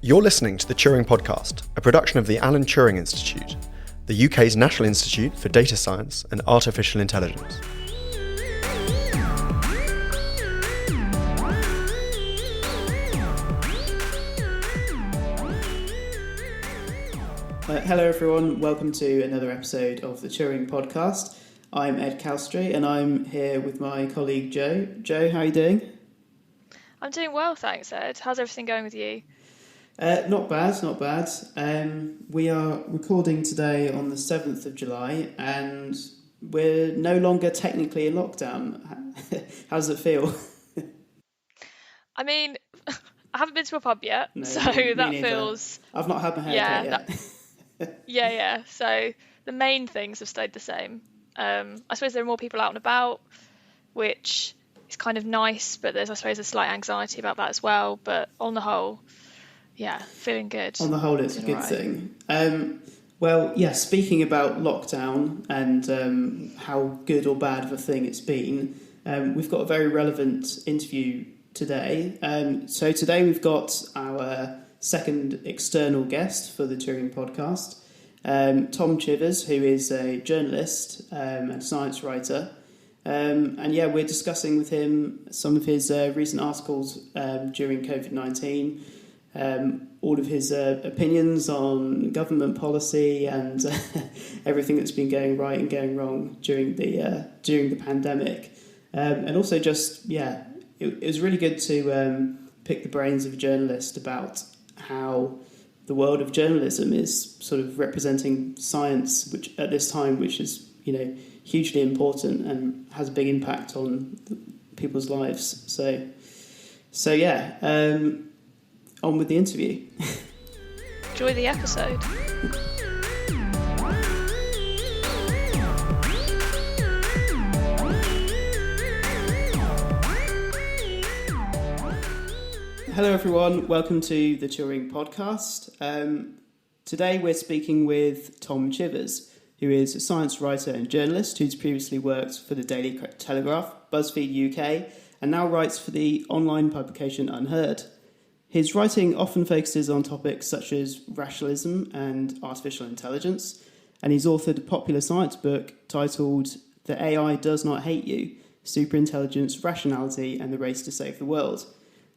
You're listening to the Turing Podcast, a production of the Alan Turing Institute, the UK's National Institute for Data Science and Artificial Intelligence. Hello everyone, welcome to another episode of the Turing Podcast. I'm Ed Calstry and I'm here with my colleague Joe. Joe, how are you doing? I'm doing well, thanks Ed. How's everything going with you? Not bad. We are recording today on the 7th of July and we're no longer technically in lockdown. How does it feel? I mean, I haven't been to a pub yet, No, so me that neither. feels... I've not had my haircut yet. Yeah. So the main things have stayed the same. I suppose there are more people out and about, which is kind of nice, but there's, I suppose, a slight anxiety about that as well. But on the whole, yeah, feeling good. On the whole, it's a good thing. Speaking about lockdown and how good or bad of a thing it's been, we've got a very relevant interview today. So today we've got our second external guest for the Turing Podcast, Tom Chivers, who is a journalist and science writer. We're discussing with him some of his recent articles during Covid19, all of his opinions on government policy and everything that's been going right and going wrong during the pandemic. And also just, it was really good to pick the brains of a journalist about how the world of journalism is sort of representing science, which at this time, which is, hugely important and has a big impact on people's lives. On with the interview. Enjoy the episode. Hello everyone, welcome to the Turing Podcast. Today we're speaking with Tom Chivers, who is a science writer and journalist who's previously worked for the Daily Telegraph, Buzzfeed UK, and now writes for the online publication UnHerd. His writing often focuses on topics such as rationalism and artificial intelligence, and he's authored a popular science book titled The AI Does Not Hate You, Superintelligence, Rationality and the Race to Save the World.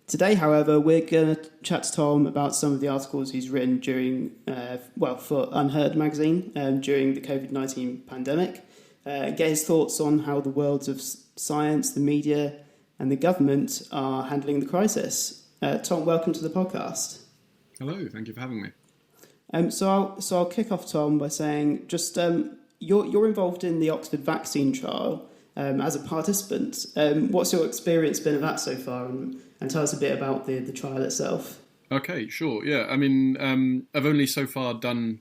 Today, however, we're going to chat to Tom about some of the articles he's written during, for UnHerd magazine during the Covid-19 pandemic, get his thoughts on how the worlds of science, the media and the government are handling the crisis. Tom, welcome to the podcast. Hello, thank you for having me. So I'll kick off, Tom, by saying just you're involved in the Oxford vaccine trial as a participant. What's your experience been of that so far, and tell us a bit about the trial itself. Okay, sure. Yeah, I mean, I've only so far done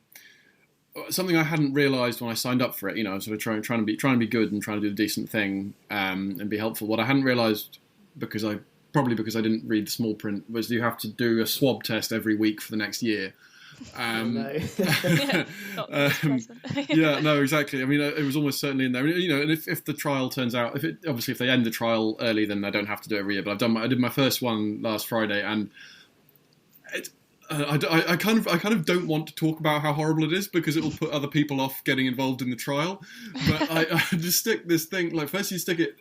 something I hadn't realised when I signed up for it. I was sort of trying to be good and trying to do the decent thing and be helpful. What I hadn't realised, because I didn't read the small print, was you have to do a swab test every week for the next year. No. Yeah, no, exactly. I mean, it was almost certainly in there. And if the trial turns out, if they end the trial early, then I don't have to do it every year. But I did my first one last Friday, and I kind of don't want to talk about how horrible it is because it will put other people off getting involved in the trial. But I just stick this thing. Like first, you stick it.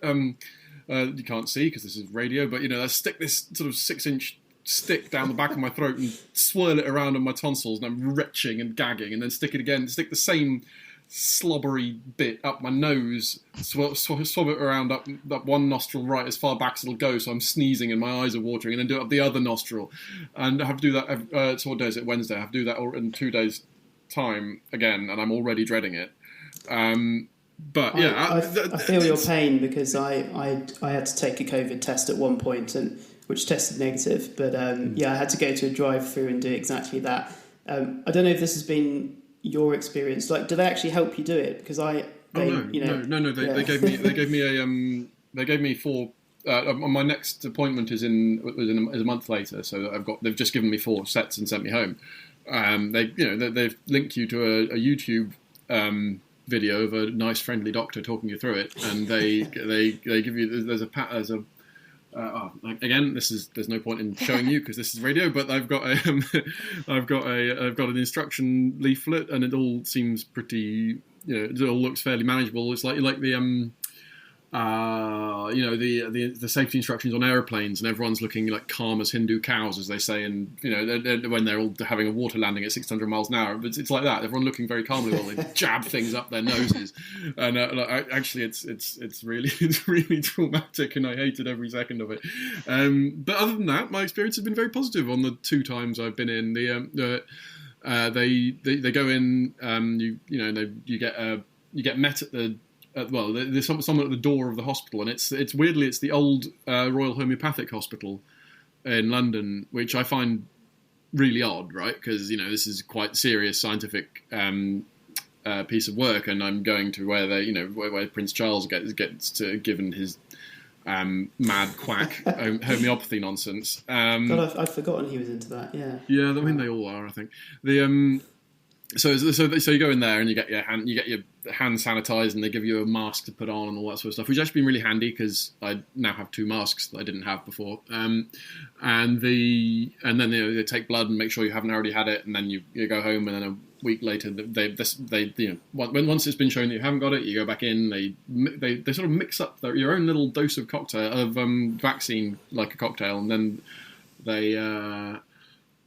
You can't see because this is radio, but I stick this sort of 6-inch stick down the back of my throat and swirl it around on my tonsils, and I'm retching and gagging, and then stick it again, stick the same slobbery bit up my nose, swab it around up one nostril right as far back as it'll go, so I'm sneezing and my eyes are watering, and then do it up the other nostril, and I have to do that. So what day is it? Wednesday. I have to do that in 2 days' time again, and I'm already dreading it. But yeah, I feel your pain because I had to take a COVID test at one point, and which tested negative, but I had to go to a drive-through and do exactly that. I don't know if this has been your experience. Like, do they actually help you do it? Because no. They gave me 4. My next appointment is a month later, so they've just given me 4 sets and sent me home. They've linked you to a YouTube video of a nice friendly doctor talking you through it, and they give you there's a Again, there's no point in showing you because this is radio, but I've got an instruction leaflet, and it all seems pretty, it all looks fairly manageable. It's like the the safety instructions on aeroplanes, and everyone's looking like calm as Hindu cows, as they say, and when they're all having a water landing at 600 miles an hour. It's like that. Everyone looking very calmly while they jab things up their noses, and actually, it's really traumatic, and I hated every second of it. But other than that, my experience has been very positive on the 2 times I've been in. They go in, you get met at the. There's someone at the door of the hospital, and it's weirdly it's the old Royal Homeopathic Hospital in London, which I find really odd, right? Because this is quite serious scientific piece of work, and I'm going to where where Prince Charles gets given his mad quack homeopathy nonsense. God, I've forgotten he was into that. Yeah. Yeah, I mean they all are. I think So you go in there and you get your hand sanitized, and they give you a mask to put on and all that sort of stuff, which has actually been really handy because I now have 2 masks that I didn't have before. And then they take blood and make sure you haven't already had it, and then you go home, and then a week later once it's been shown that you haven't got it, you go back in. They sort of mix up your own little dose of cocktail of vaccine, like a cocktail, and then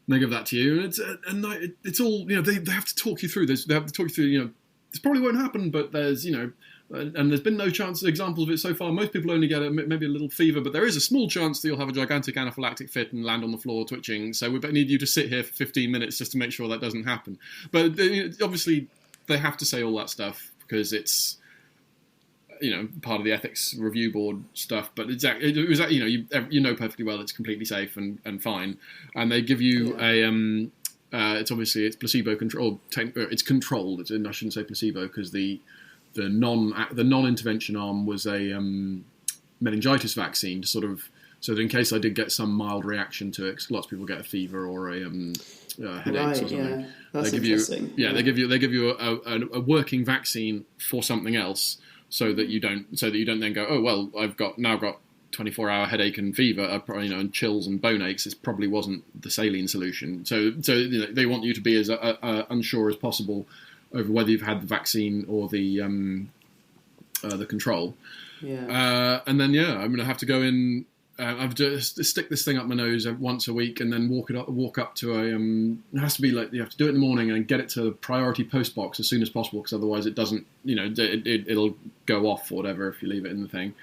they give that to you, and it's all they have to talk you through this. They have to talk you through. This probably won't happen, but there's and there's been no examples of it so far. Most people only get maybe a little fever, but there is a small chance that you'll have a gigantic anaphylactic fit and land on the floor twitching. So we need you to sit here for 15 minutes just to make sure that doesn't happen. But obviously they have to say all that stuff because it's part of the ethics review board stuff, but it was perfectly well it's completely safe and fine, and they give you it's placebo controlled. It's controlled. I shouldn't say placebo because the non-intervention arm was a meningitis vaccine to so that in case I did get some mild reaction to it, 'cause lots of people get a fever or a headaches or something. Yeah. That's they give interesting. they give you a working vaccine for something else. So that you don't then go, oh well, I've now got 24-hour headache and fever, and chills and bone aches. It probably wasn't the saline solution. So they want you to be as unsure as possible over whether you've had the vaccine or the control. Yeah. And then I'm going to have to go in. I've just stick this thing up my nose once a week, and then walk up to a. It has to be like you have to do it in the morning and get it to the priority post box as soon as possible, because otherwise it doesn't. It'll go off or whatever if you leave it in the thing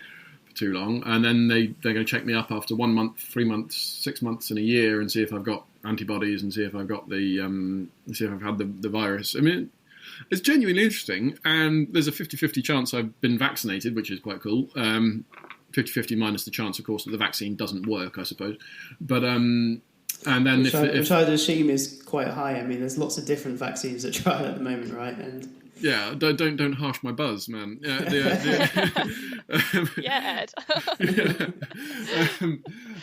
for too long. And then they're going to check me up after 1 month, 3 months, 6 months, and a year, and see if I've got antibodies and see if I've got see if I've had the virus. I mean, it's genuinely interesting, and there's a 50-50 chance I've been vaccinated, which is quite cool. 50-50 minus the chance, of course, that the vaccine doesn't work, I suppose. But and then which I'd assume is quite high. I mean, there's lots of different vaccines at trial at the moment, right? And yeah, don't harsh my buzz, man. Yeah, yeah, Ed.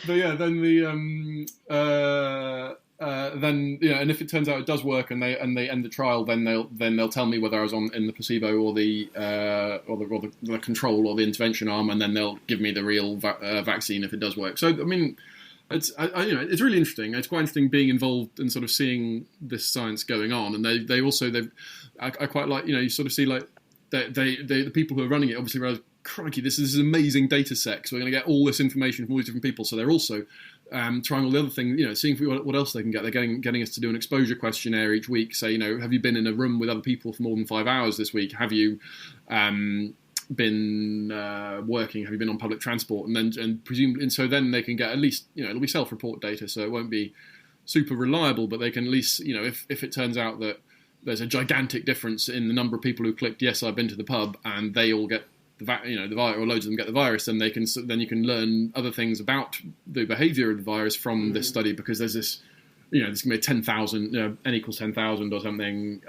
But yeah, then and if it turns out it does work and they end the trial, then they'll tell me whether I was in the placebo or the control or the intervention arm, and then they'll give me the real vaccine if it does work. So I mean, it's really interesting. It's quite interesting being involved and sort of seeing this science going on, and I quite like you sort of see like the people who are running it obviously realize, crikey, this is an amazing data set, so we're going to get all this information from all these different people. So they're also trying all the other things, seeing what else they can get. They're getting us to do an exposure questionnaire each week. Say, have you been in a room with other people for more than 5 hours this week? Have you been working? Have you been on public transport? And presumably, and so then they can get at least, it'll be self-report data, so it won't be super reliable, but they can at least, if it turns out that there's a gigantic difference in the number of people who clicked yes, I've been to the pub, and they all get the virus, or loads of them get the virus, then you can learn other things about the behaviour of the virus from this study, because there's this, there's going to be 10,000, n equals 10,000 or something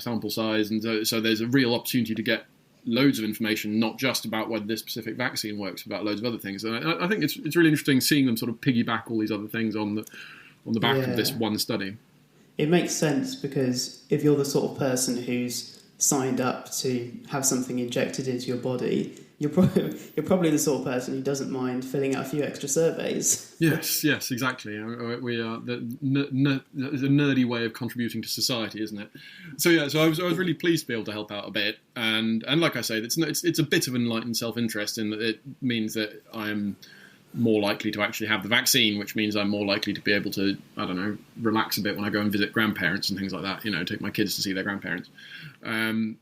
sample size, and so there's a real opportunity to get loads of information, not just about whether this specific vaccine works, but about loads of other things. And I think it's really interesting seeing them sort of piggyback all these other things on the back of this one study. It makes sense, because if you're the sort of person who's signed up to have something injected into your body, you're probably the sort of person who doesn't mind filling out a few extra surveys. Yes, exactly. We are it's a nerdy way of contributing to society, isn't it? So I was really pleased to be able to help out a bit, and like I say, it's a bit of enlightened self-interest in that it means that I'm more likely to actually have the vaccine, which means I'm more likely to be able to, I don't know, relax a bit when I go and visit grandparents and things like that. Take my kids to see their grandparents. I've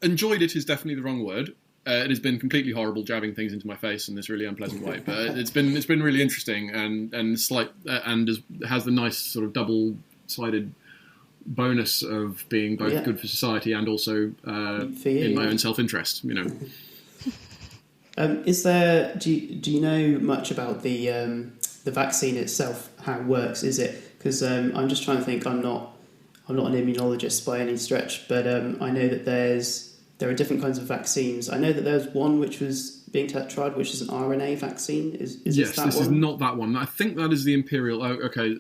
enjoyed it is definitely the wrong word. It has been completely horrible, jabbing things into my face in this really unpleasant way. But it's been really interesting and slight and has the nice sort of double-sided bonus of being both good for society and also in my own self-interest. Is there? Do you know much about the vaccine itself? How it works? Is it? Because I'm just trying to think. I'm not an immunologist by any stretch, but I know that there are different kinds of vaccines. I know that there's one which was being tried, which is an RNA vaccine. Is yes, this is not that one. I think that is the Imperial. Oh, okay,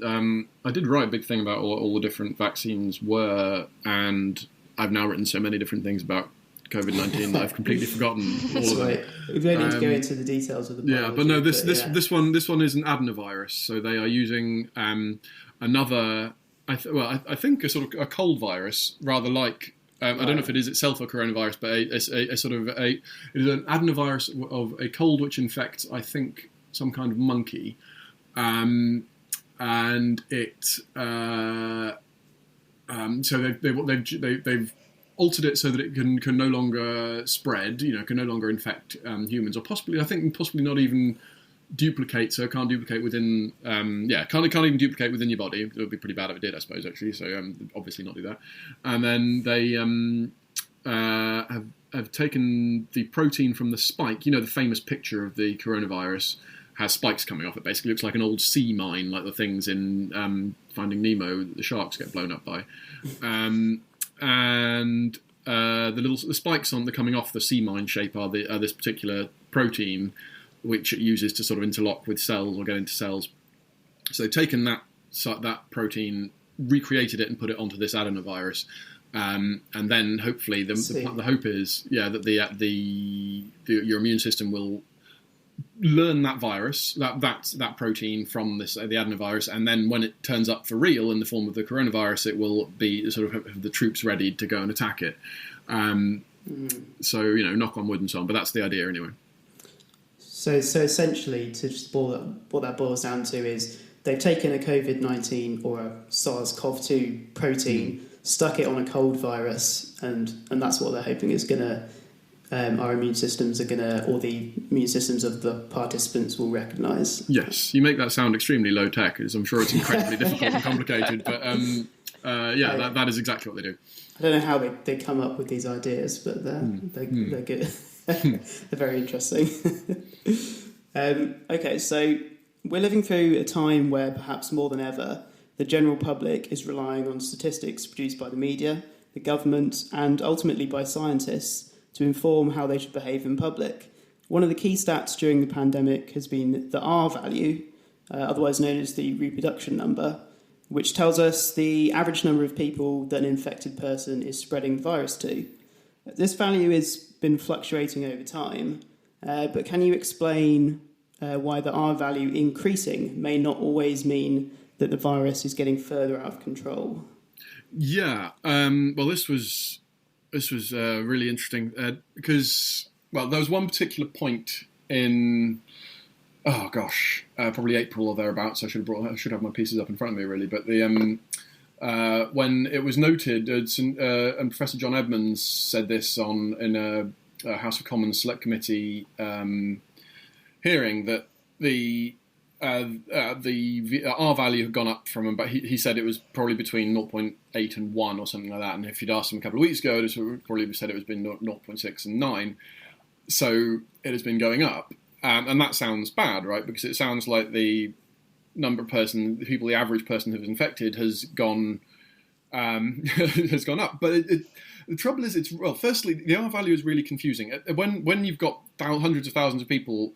I did write a big thing about all the different vaccines were, and I've now written so many different things about Covid-19 that I've completely forgotten all of them. We don't need to go into the details of the biology. Yeah, but no, this one is an adenovirus. So they are using another. I think a sort of a cold virus, rather like. I don't know if it is itself a coronavirus, but it is an adenovirus of a cold which infects, I think, some kind of monkey, and it. So they've altered it so that it can no longer spread, can no longer infect humans, or possibly not even duplicate. So it can't duplicate within, can't even duplicate within your body. It would be pretty bad if it did, I suppose, actually. So obviously not do that. And then they have taken the protein from the spike. The famous picture of the coronavirus has spikes coming off it. Basically looks like an old sea mine, like the things in Finding Nemo that the sharks get blown up by. And the spikes coming off the sea mine shape are this particular protein, which it uses to sort of interlock with cells or get into cells. So they've taken that protein, recreated it, and put it onto this adenovirus, and then hopefully the hope is that your immune system will learn that virus, that protein from the adenovirus, and then when it turns up for real in the form of the coronavirus, it will be sort of have the troops ready to go and attack it. So knock on wood and so on, but that's the idea anyway. So essentially, to just what that boils down to is they've taken a Covid-19 or a SARS-CoV-2 protein, stuck it on a cold virus, and that's what they're hoping is going to. Our immune systems or the immune systems of the participants will recognise. Yes, you make that sound extremely low tech, as I'm sure it's incredibly difficult and complicated, but that is exactly what they do. I don't know how they come up with these ideas, but they're good. They're very interesting. Okay, so we're living through a time where perhaps more than ever, the general public is relying on statistics produced by the media, the government, and ultimately by scientists to inform how they should behave in public. One of the key stats during the pandemic has been the R value, otherwise known as the reproduction number, which tells us the average number of people that an infected person is spreading the virus to. This value has been fluctuating over time, but can you explain why the R value increasing may not always mean that the virus is getting further out of control? Yeah, well, this was really interesting because, there was one particular point in, probably April or thereabouts. I should have my pieces up in front of me, really. But when it was noted, and Professor John Edmonds said this in a House of Commons Select Committee hearing, that the R value had gone up from about, he said it was probably between 0.8 and 1 or something like that. And if you'd asked him a couple of weeks ago, it would probably said it was been 0.6 and 9. So it has been going up. And that sounds bad, right? Because it sounds like the average person who was infected has gone up. But the trouble is, firstly, the R value is really confusing. When you've got hundreds of thousands of people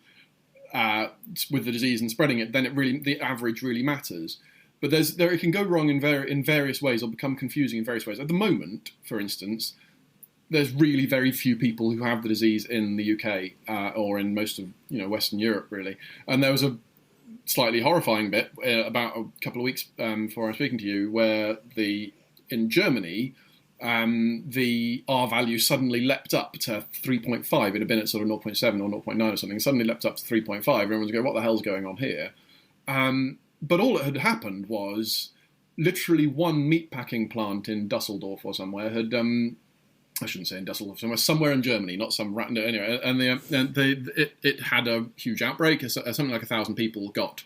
with the disease and spreading it, then the average really matters. But it can go wrong in various ways or become confusing in various ways. At the moment, for instance, there's really very few people who have the disease in the UK or in most of Western Europe, really. And there was a slightly horrifying bit about a couple of weeks before I was speaking to you, where in Germany, the R value suddenly leapt up to 3.5. It had been at sort of 0.7 or 0.9 or something. Suddenly leapt up to 3.5. Everyone's going, what the hell's going on here? But all that had happened was literally one meatpacking plant in Dusseldorf or somewhere had, I shouldn't say in Dusseldorf, somewhere in Germany, not some random, anyway, and it had a huge outbreak. Something like 1,000 people got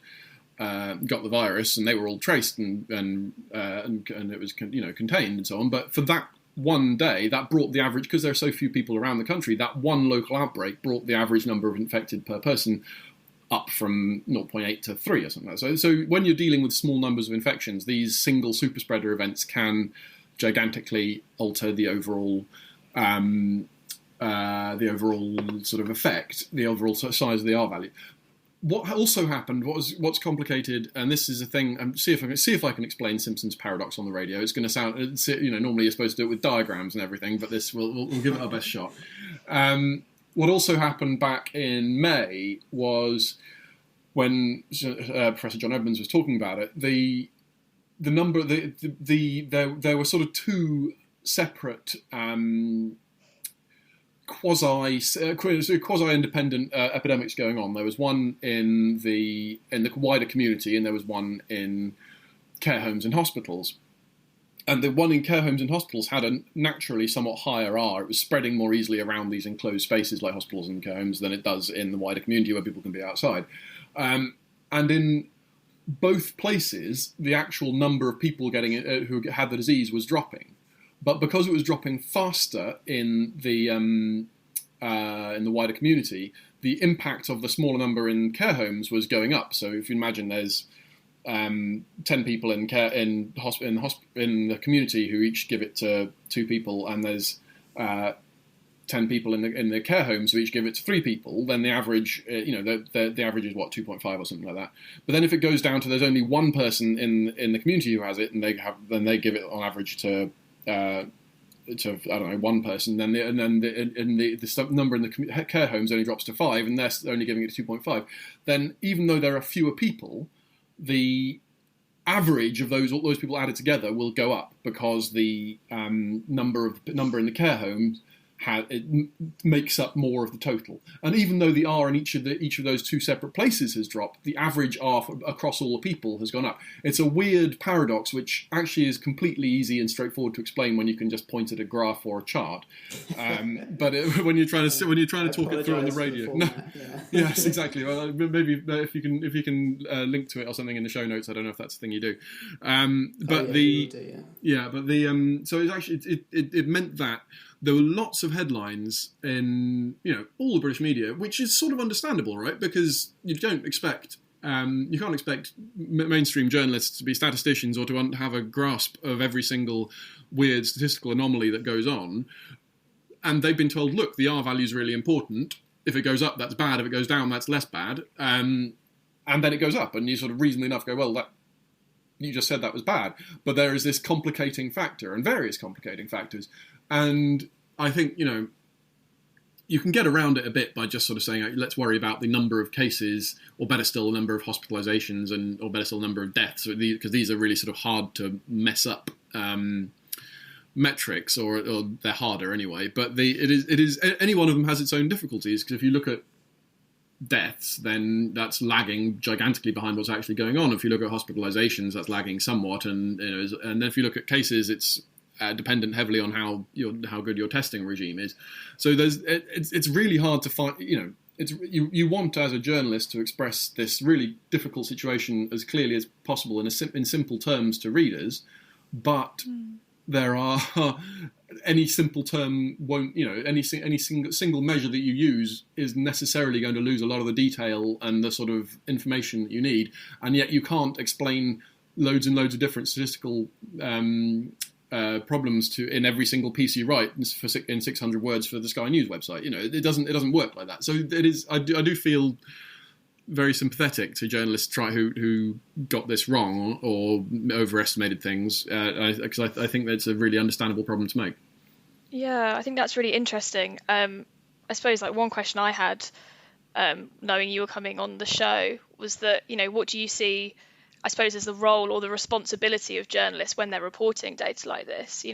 the virus, and they were all traced and it was contained and so on. But for that one day, that brought the average, because there are so few people around the country, that one local outbreak brought the average number of infected per person up from 0.8 to 3 or something like that. So when you're dealing with small numbers of infections, these single super spreader events can gigantically alter the overall sort of effect, the overall size of the R value. What also happened, what's complicated, and this is a thing. See if I can explain Simpson's paradox on the radio. It's going to sound, normally you're supposed to do it with diagrams and everything, but this we'll give it our best shot. What also happened back in May was when Professor John Edmonds was talking about it. There were sort of two separate quasi-independent epidemics going on. There was one in the wider community, and there was one in care homes and hospitals. And the one in care homes and hospitals had a naturally somewhat higher R. It was spreading more easily around these enclosed spaces like hospitals and care homes than it does in the wider community where people can be outside. And in both places, the actual number of people getting it, who had the disease was dropping. But because it was dropping faster in the wider community, the impact of the smaller number in care homes was going up. So if you imagine there's 10 people in the community who each give it to 2 people, and there's 10 people in the care homes who each give it to 3 people, then the average, the average is 2.5 or something like that. But then if it goes down to there's only one person in the community who has it, and they give it on average to I don't know, one person, then the number in the care homes only drops to 5, and they're only giving it to 2.5. Then even though there are fewer people, the average of all those people added together will go up, because the number in the care homes it makes up more of the total. And even though the R in each of those two separate places has dropped, the average R across all the people has gone up. It's a weird paradox, which actually is completely easy and straightforward to explain when you can just point at a graph or a chart. But when you're trying to talk it through on the radio, yes, exactly. Well, maybe if you can link to it or something in the show notes. I don't know if that's the thing you do. So it's actually it meant that there were lots of headlines in all the British media, which is sort of understandable, right? Because you can't expect mainstream journalists to be statisticians or to have a grasp of every single weird statistical anomaly that goes on. And they've been told, look, the R value is really important. If it goes up, that's bad. If it goes down, that's less bad. And then it goes up, and you sort of reasonably enough go, well, you just said that was bad. But there is this complicating factor, and various complicating factors. And I think, you can get around it a bit by just sort of saying, let's worry about the number of cases, or better still, the number of hospitalizations, or better still, the number of deaths, because these are really sort of hard to mess up metrics, or they're harder anyway. But it is any one of them has its own difficulties, because if you look at deaths, then that's lagging gigantically behind what's actually going on. If you look at hospitalizations, that's lagging somewhat, and then if you look at cases, it's dependent heavily on how good your testing regime is. So it's really hard to find. You want as a journalist to express this really difficult situation as clearly as possible in simple terms to readers, but there are any simple term won't any single measure that you use is necessarily going to lose a lot of the detail and the sort of information that you need, and yet you can't explain loads and loads of different statistical problems in every single piece you write in 600 words for the Sky News website. It doesn't work like that. So it is. I do feel very sympathetic to journalists who got this wrong or overestimated things, because I think that's a really understandable problem to make. Yeah, I think that's really interesting. I suppose like one question I had, knowing you were coming on the show, was that, what do you see, I suppose, as the role or the responsibility of journalists when they're reporting data like this?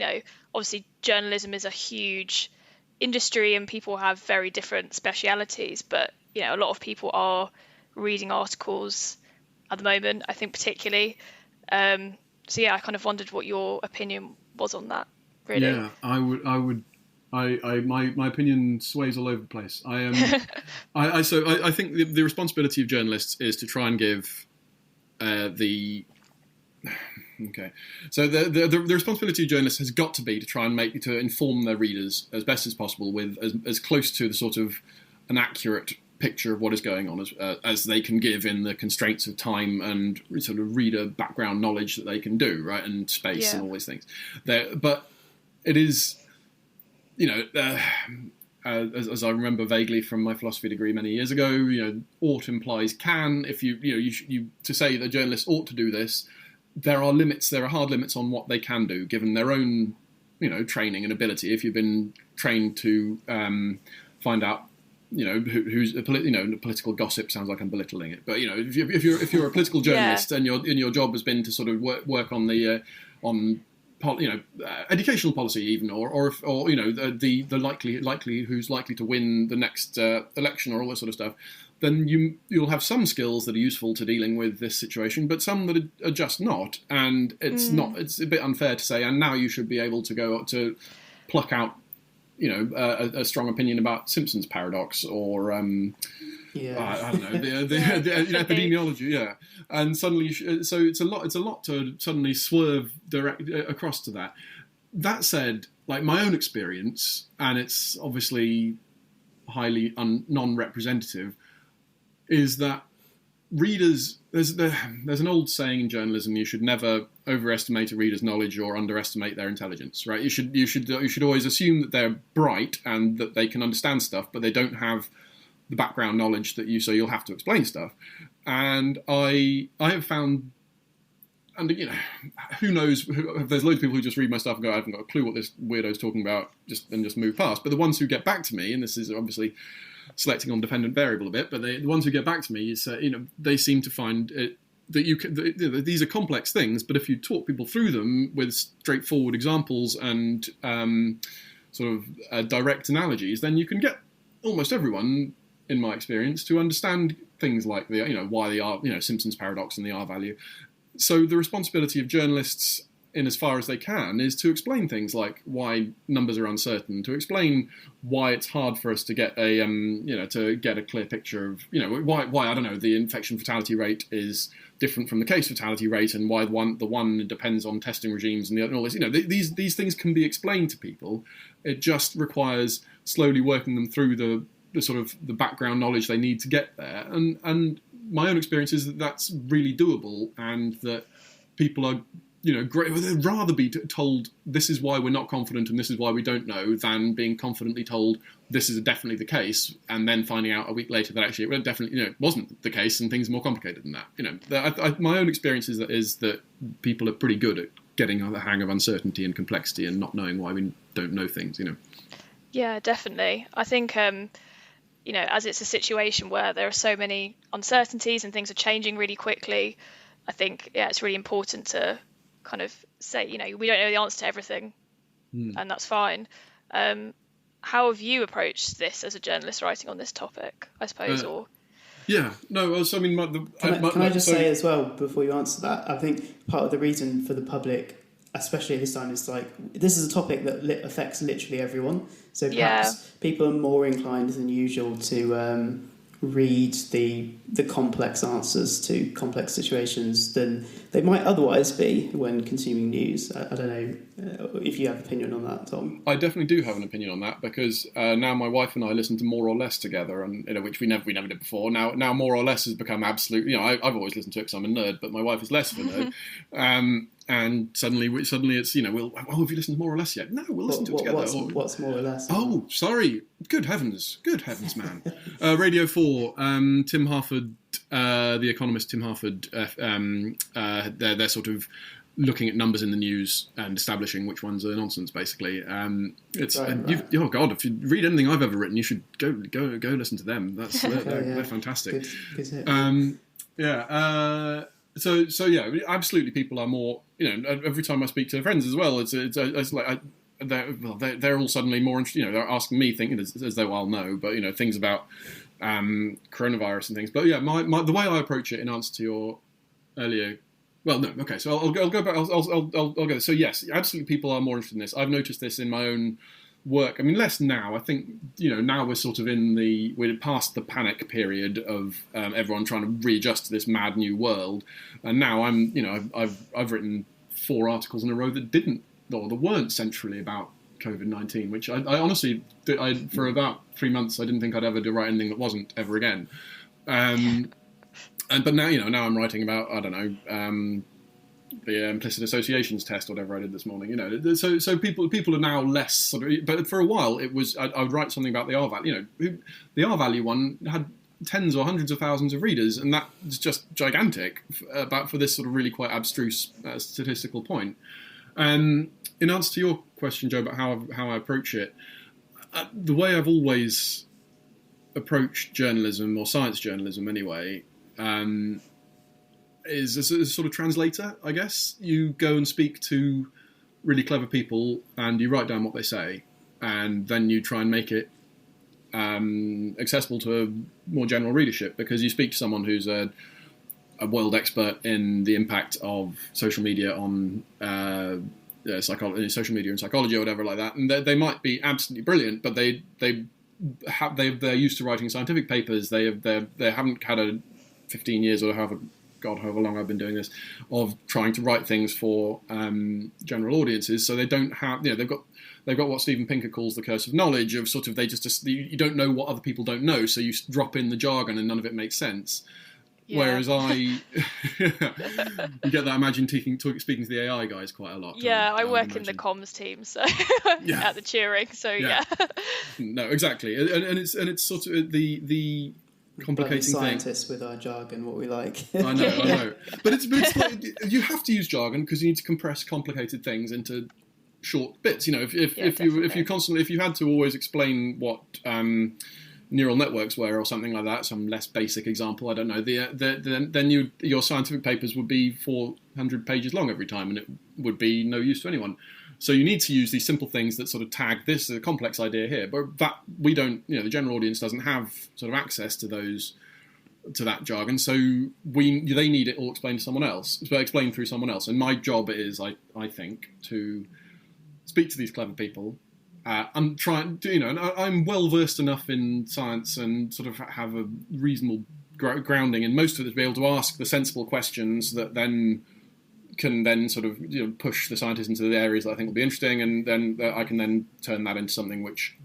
Obviously journalism is a huge industry and people have very different specialities, but a lot of people are reading articles at the moment, I think particularly. So yeah, I kind of wondered what your opinion was on that, really. Yeah, my opinion sways all over the place. I think the responsibility of journalists is to try and give Okay, so the responsibility of journalists has got to be to try and inform their readers as best as possible with as close to the sort of an accurate picture of what is going on as they can give in the constraints of time and sort of reader background knowledge that they can do, right, and space and all these things. But it is, as I remember vaguely from my philosophy degree many years ago, ought implies can. If you to say that journalists ought to do this, there are limits. There are hard limits on what they can do, given their own, training and ability. If you've been trained to find out, who's political gossip sounds like I'm belittling it, but if you're a political journalist and your job has been to sort of work on the educational policy even, or the likely who's likely to win the next election or all this sort of stuff, then you'll have some skills that are useful to dealing with this situation, but some that are just not. And it's a bit unfair to say, and now you should be able to go to pluck out, a strong opinion about Simpson's paradox or, I don't know, the epidemiology, yeah. And suddenly, so it's a lot to suddenly swerve across to that. That said, like my own experience, and it's obviously highly non-representative, is that readers, there's an old saying in journalism: you should never overestimate a reader's knowledge or underestimate their intelligence. Right? You should always assume that they're bright and that they can understand stuff, but they don't have the background knowledge so you'll have to explain stuff. And I have found, and who knows? There's loads of people who just read my stuff and go, I haven't got a clue what this weirdo's talking about, just move past. But the ones who get back to me, and this is obviously selecting on dependent variable a bit, but the ones who get back to me is, they seem to find that these are complex things, but if you talk people through them with straightforward examples and direct analogies, then you can get almost everyone, in my experience, to understand things like why the R, Simpson's paradox and the R value. So the responsibility of journalists, in as far as they can, is to explain things like why numbers are uncertain, to explain why it's hard for us to get to get a clear picture of, why I don't know, the infection fatality rate is different from the case fatality rate, and why the one depends on testing regimes and all this. These things can be explained to people. It just requires slowly working them through the sort of the background knowledge they need to get there. And my own experience is that that's really doable, and that people are, great. They'd rather be told this is why we're not confident and this is why we don't know, than being confidently told this is definitely the case, and then finding out a week later that actually it definitely wasn't the case and things are more complicated than that. My own experience is that people are pretty good at getting the hang of uncertainty and complexity and not knowing why we don't know things. Yeah, definitely. I think as it's a situation where there are so many uncertainties and things are changing really quickly, I think it's really important to kind of say, we don't know the answer to everything, and that's fine. How have you approached this as a journalist writing on this topic, I suppose? Can I just say as well, before you answer that, I think part of the reason for the public, especially this time, is this is a topic that affects literally everyone. So perhaps people are more inclined than usual to read the complex answers to complex situations than they might otherwise be when consuming news. I don't know if you have an opinion on that, Tom. I definitely do have an opinion on that, because now my wife and I listen to More or Less together, and which we never did before. Now More or Less has become absolute. I've always listened to it because I'm a nerd, but my wife is less of a nerd. And suddenly it's, have you listened to More or Less yet? No, we'll listen to it together. What's More or Less? Oh, sorry. Good heavens, man. Radio 4, Tim Harford the economist Tim Harford, they're sort of looking at numbers in the news and establishing which ones are nonsense, basically. Oh God, if you read anything I've ever written, you should go listen to them. They're fantastic. Good So absolutely, people are more. Every time I speak to friends as well, it's like they're all suddenly more interested. They're asking me, thinking as though I'll know, but things about coronavirus and things. But yeah, the way I approach it, in answer to your earlier. Well, no, okay. So I'll go back. I'll go. So yes, absolutely, people are more interested in this. I've noticed this in my own work. I mean, less now. I think now we're sort of we're past the panic period of everyone trying to readjust to this mad new world, and now I've written 4 articles in a row that weren't centrally about Covid-19, which I honestly for about 3 months I didn't think I'd ever write anything that wasn't ever again. But now, now I'm writing about, I don't know, the implicit associations test, or whatever I did this morning. So people are now less sort of. But for a while, it was I would write something about the R value. The R value one had tens or hundreds of thousands of readers, and that's just gigantic for this sort of really quite abstruse statistical point. In answer to your question, Joe, about how I approach it, the way I've always approached journalism, or science journalism anyway. Is a sort of translator, I guess. You go and speak to really clever people and you write down what they say, and then you try and make it accessible to a more general readership, because you speak to someone who's a world expert in the impact of social media on social media and psychology or whatever like that, and they might be absolutely brilliant, but they're used to writing scientific papers. They haven't had a 15 years or however long I've been doing this, of trying to write things for general audiences. So they don't have, they've got what Steven Pinker calls the curse of knowledge, of sort of you don't know what other people don't know, so you drop in the jargon and none of it makes sense. Yeah. Whereas you get that. Imagine speaking to the AI guys quite a lot. Yeah, I work in the comms team, so at the Turing. So yeah. No, exactly, and it's sort of the complicating scientists thing. With our jargon, what we like. I know. But it's like, you have to use jargon because you need to compress complicated things into short bits. If you had to always explain what neural networks were or something like that, some less basic example, I don't know, then your scientific papers would be 400 pages long every time, and it would be no use to anyone. So you need to use these simple things that sort of tag this is a complex idea here, but that we don't, the general audience doesn't have sort of access to that jargon. So they need it all explained to someone else, explained through someone else. And my job is, I think, to speak to these clever people. I'm trying to, and I'm well versed enough in science and sort of have a reasonable grounding in most of it to be able to ask the sensible questions that can then sort of push the scientists into the areas that I think will be interesting, and then I can then turn that into something which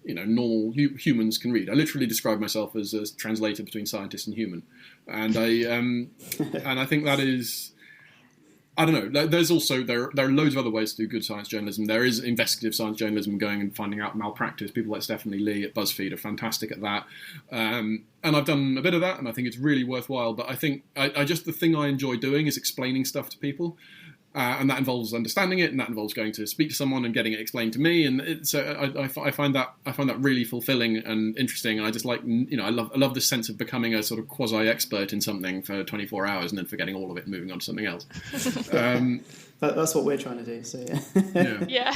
normal humans can read. I literally describe myself as a translator between scientist and human, and I think that is. I don't know. There's also there are loads of other ways to do good science journalism. There is investigative science journalism, going and finding out malpractice. People like Stephanie Lee at Buzzfeed are fantastic at that, and I've done a bit of that, and I think it's really worthwhile. But I think the thing I enjoy doing is explaining stuff to people, and that involves understanding it, and that involves going to speak to someone and getting it explained to me. And so I find that really fulfilling and interesting. And I just like I love this sense of becoming a sort of quasi expert in something for 24 hours and then forgetting all of it and moving on to something else. That's what we're trying to do. So yeah.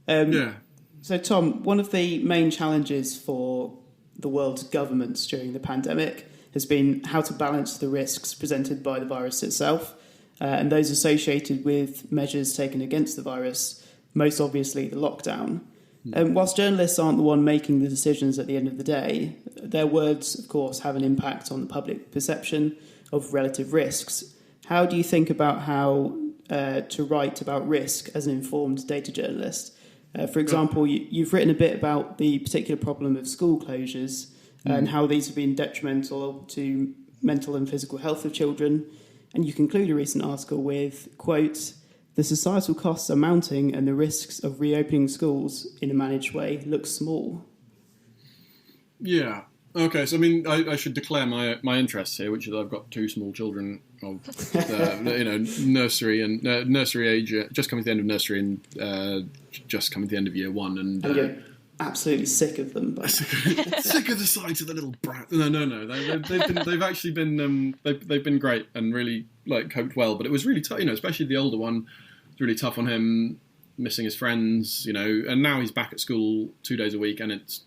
Yeah. So Tom, one of the main challenges for the world's governments during the pandemic has been how to balance the risks presented by the virus itself. And those associated with measures taken against the virus, most obviously the lockdown. Whilst journalists aren't the one making the decisions at the end of the day, their words, of course, have an impact on the public perception of relative risks. How do you think about how to write about risk as an informed data journalist? For example, you've written a bit about the particular problem of school closures and how these have been detrimental to mental and physical health of children. And you conclude a recent article with, quote, "The societal costs are mounting and the risks of reopening schools in a managed way look small." Yeah. Okay, so I mean, I should declare my interests here, which is I've got 2 small children of nursery age, just coming to the end of nursery and just coming to the end of year 1, and you're absolutely sick of them. Sick of the sight of the little brat. No. They've actually been they've been great and really coped well, but it was really tough. Especially the older one, it was really tough on him, missing his friends. And now he's back at school 2 days a week, and it's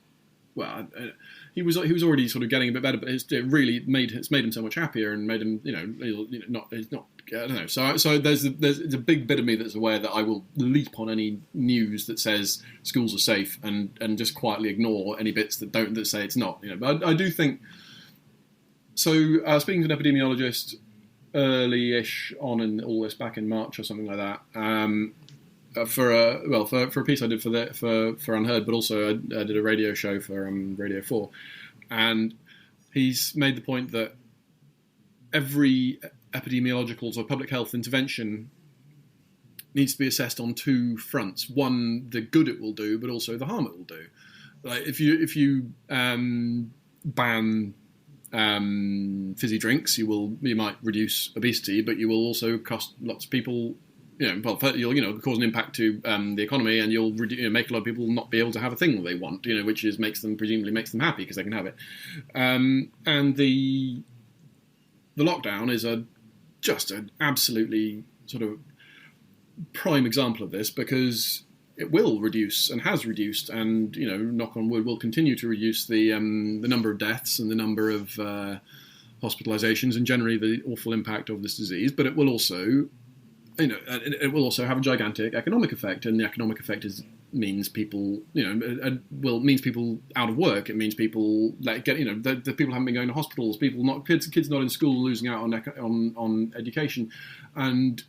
he was already sort of getting a bit better, but it's made him so much happier and made him he's not I don't know. So there's a big bit of me that's aware that I will leap on any news that says schools are safe and just quietly ignore any bits that say it's not. But I do think. So speaking to an epidemiologist early-ish on in all this, back in March or something like that. For a piece I did for UnHerd, but also I did a radio show for Radio 4, and he's made the point that every epidemiological or public health intervention needs to be assessed on 2 fronts: one, the good it will do, but also the harm it will do. Like if you ban fizzy drinks, you might reduce obesity, but you will also cost lots of people. You'll cause an impact to the economy, and you'll make a lot of people not be able to have a thing that they want, which presumably makes them happy because they can have it. And the lockdown is just an absolutely sort of prime example of this, because it will reduce and has reduced, and knock on wood, will continue to reduce the number of deaths and the number of hospitalizations and generally the awful impact of this disease. But it will also it will also have a gigantic economic effect, and the economic effect means people, means people out of work. It means people the people haven't been going to hospitals, kids not in school losing out on education, and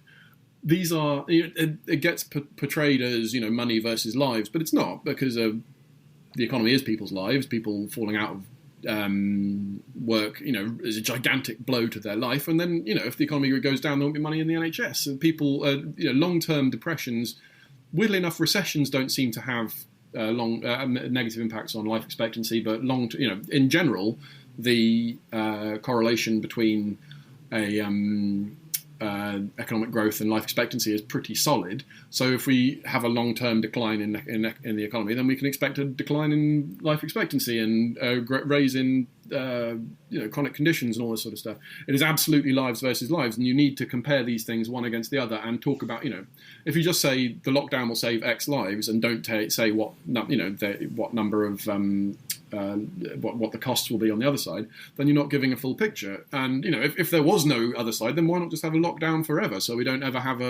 these are it gets portrayed as money versus lives, but it's not, because the economy is people's lives. People falling out of work, is a gigantic blow to their life. And then, if the economy goes down, there won't be money in the NHS. And people, long-term depressions, weirdly enough, recessions don't seem to have negative impacts on life expectancy. But in general, the correlation between economic growth and life expectancy is pretty solid. So if we have a long-term decline in the economy, then we can expect a decline in life expectancy and raise in chronic conditions and all this sort of stuff. It is absolutely lives versus lives, and you need to compare these things one against the other and talk about, if you just say the lockdown will save X lives and don't say what number of what the costs will be on the other side, then you're not giving a full picture. And if there was no other side, then why not just have a lockdown forever, so we don't ever have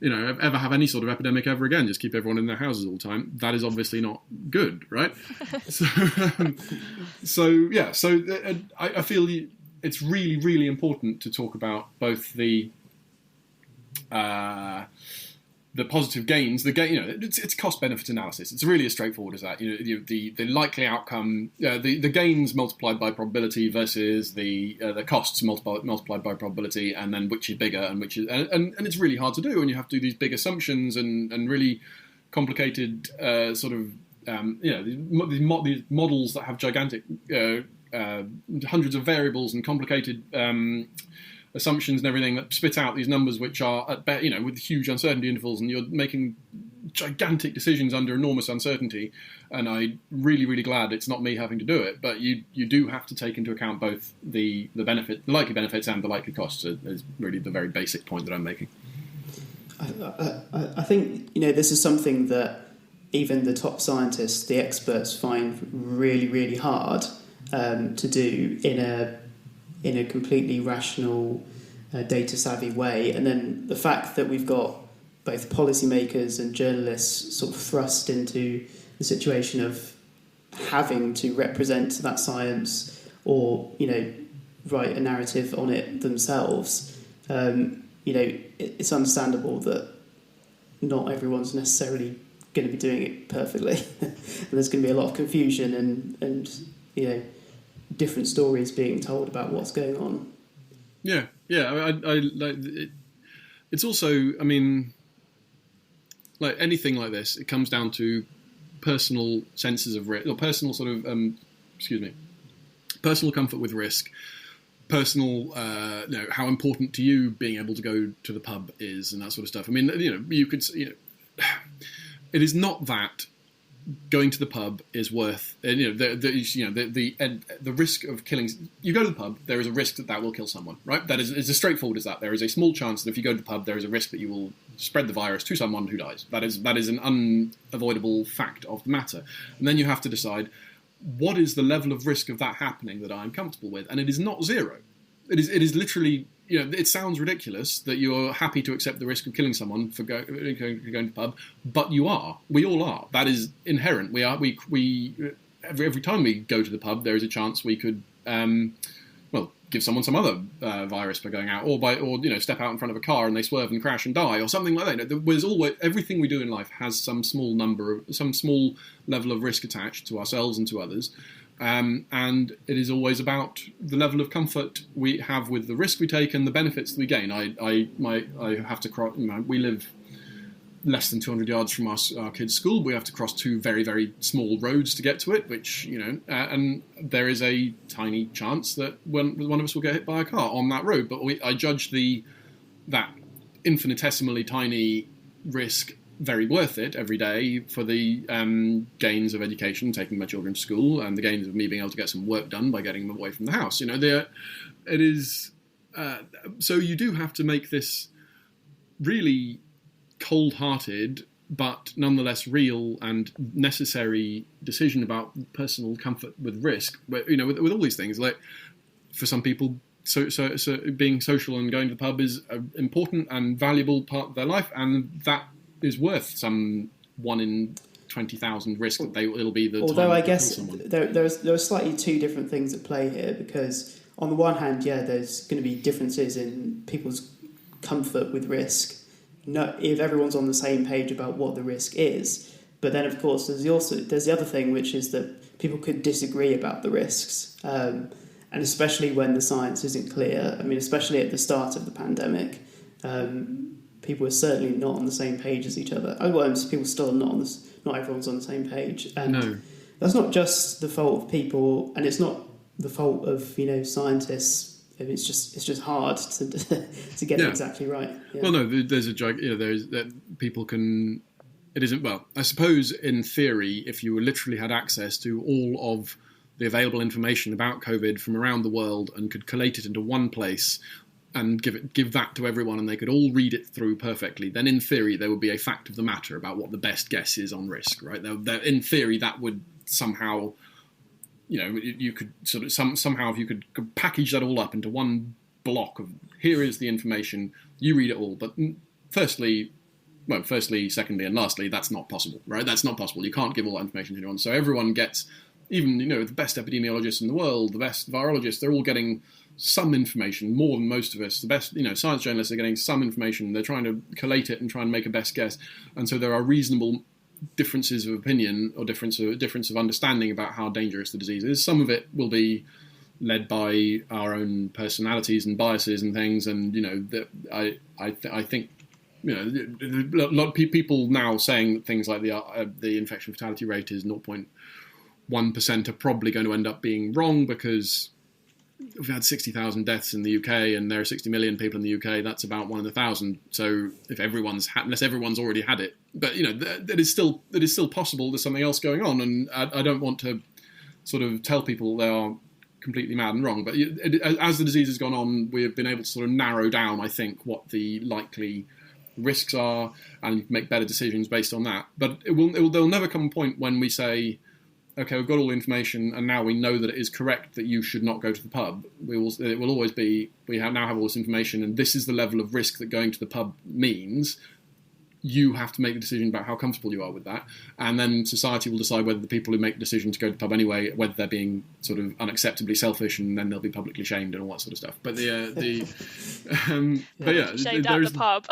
ever have any sort of epidemic ever again? Just keep everyone in their houses all the time. That is obviously not good, right? I feel it's really, really important to talk about both the positive gains, it's cost-benefit analysis. It's really as straightforward as that. The likely outcome, the gains multiplied by probability versus the costs multiplied by probability, and then which is bigger and which is, and it's really hard to do, and you have to do these big assumptions and really complicated these models that have gigantic hundreds of variables and complicated assumptions and everything that spit out these numbers, which are with huge uncertainty intervals, and you're making gigantic decisions under enormous uncertainty. And I'm really, really glad it's not me having to do it, but you do have to take into account both the likely benefits and the likely costs. Is really the very basic point that I'm making. I think this is something that even the top scientists, the experts, find really, really hard to do in a completely rational, data-savvy way. And then the fact that we've got both policymakers and journalists sort of thrust into the situation of having to represent that science or, write a narrative on it themselves, it's understandable that not everyone's necessarily going to be doing it perfectly. And there's going to be a lot of confusion and different stories being told about what's going on. Yeah. I like it. It's also, like anything like this, it comes down to personal senses of risk, or personal sort of personal comfort with risk, personal, how important to you being able to go to the pub is, and that sort of stuff. I mean, you could, it is not that going to the pub is worth, the risk of killing. You go to the pub, there is a risk that will kill someone, right? That is as straightforward as that. There is a small chance that if you go to the pub, there is a risk that you will spread the virus to someone who dies. That is an unavoidable fact of the matter. And then you have to decide, what is the level of risk of that happening that I'm comfortable with? And it is not zero. It is literally, it sounds ridiculous that you're happy to accept the risk of killing someone for going to the pub, but you are. We all are. That is inherent. We are. We every time we go to the pub, there is a chance we could, give someone some other virus for going out, or step out in front of a car and they swerve and crash and die, or something like that. There's always, everything we do in life has some small level of risk attached to ourselves and to others. And it is always about the level of comfort we have with the risk we take and the benefits that we gain. I have to cross. We live less than 200 yards from our kids' school. We have to cross two very, very small roads to get to it, which, and there is a tiny chance that one of us will get hit by a car on that road. But I judge that infinitesimally tiny risk very worth it every day for the gains of education, taking my children to school, and the gains of me being able to get some work done by getting them away from the house. It is so you do have to make this really cold-hearted but nonetheless real and necessary decision about personal comfort with risk. But with all these things, like for some people, so being social and going to the pub is an important and valuable part of their life, and that is worth some 1 in 20,000 risk that it'll be the. Although time I guess there are slightly two different things at play here, because on the one hand, there's going to be differences in people's comfort with risk. If everyone's on the same page about what the risk is, but then of course there's the other thing, which is that people could disagree about the risks, and especially when the science isn't clear. I mean, especially at the start of the pandemic. People are certainly not on the same page as each other. People still are not on this. Not everyone's on the same page, and that's not just the fault of people, and it's not the fault of scientists. It's just hard to get it exactly right. Yeah. Well, no, there's a joke. There's that people can. It isn't. Well, I suppose in theory, if you literally had access to all of the available information about COVID from around the world and could collate it into one place and give that to everyone, and they could all read it through perfectly, then in theory there would be a fact of the matter about what the best guess is on risk, right? In theory, that would somehow, you could sort of somehow if you could package that all up into one block of, here is the information, you read it all. But firstly, secondly, and lastly, that's not possible, right? That's not possible. You can't give all that information to anyone. So everyone gets, even the best epidemiologists in the world, the best virologists, they're all getting some information, more than most of us. The best, science journalists are getting some information. They're trying to collate it and try and make a best guess. And so there are reasonable differences of opinion or difference of understanding about how dangerous the disease is. Some of it will be led by our own personalities and biases and things. And I think a lot of people now saying things like the infection fatality rate is 0.1% are probably going to end up being wrong, because we've had 60,000 deaths in the UK, and there are 60 million people in the UK. That's about 1 in 1,000. So if unless everyone's already had it, but it is still possible there's something else going on, and I don't want to sort of tell people they are completely mad and wrong. But as the disease has gone on, we have been able to sort of narrow down, I think, what the likely risks are, and make better decisions based on that. But there'll never come a point when we say, okay, we've got all the information, and now we know that it is correct that you should not go to the pub. It will always be, now have all this information, and this is the level of risk that going to the pub means. You have to make the decision about how comfortable you are with that, and then society will decide whether the people who make the decision to go to the pub anyway, whether they're being sort of unacceptably selfish, and then they'll be publicly shamed and all that sort of stuff. But shamed at the pub.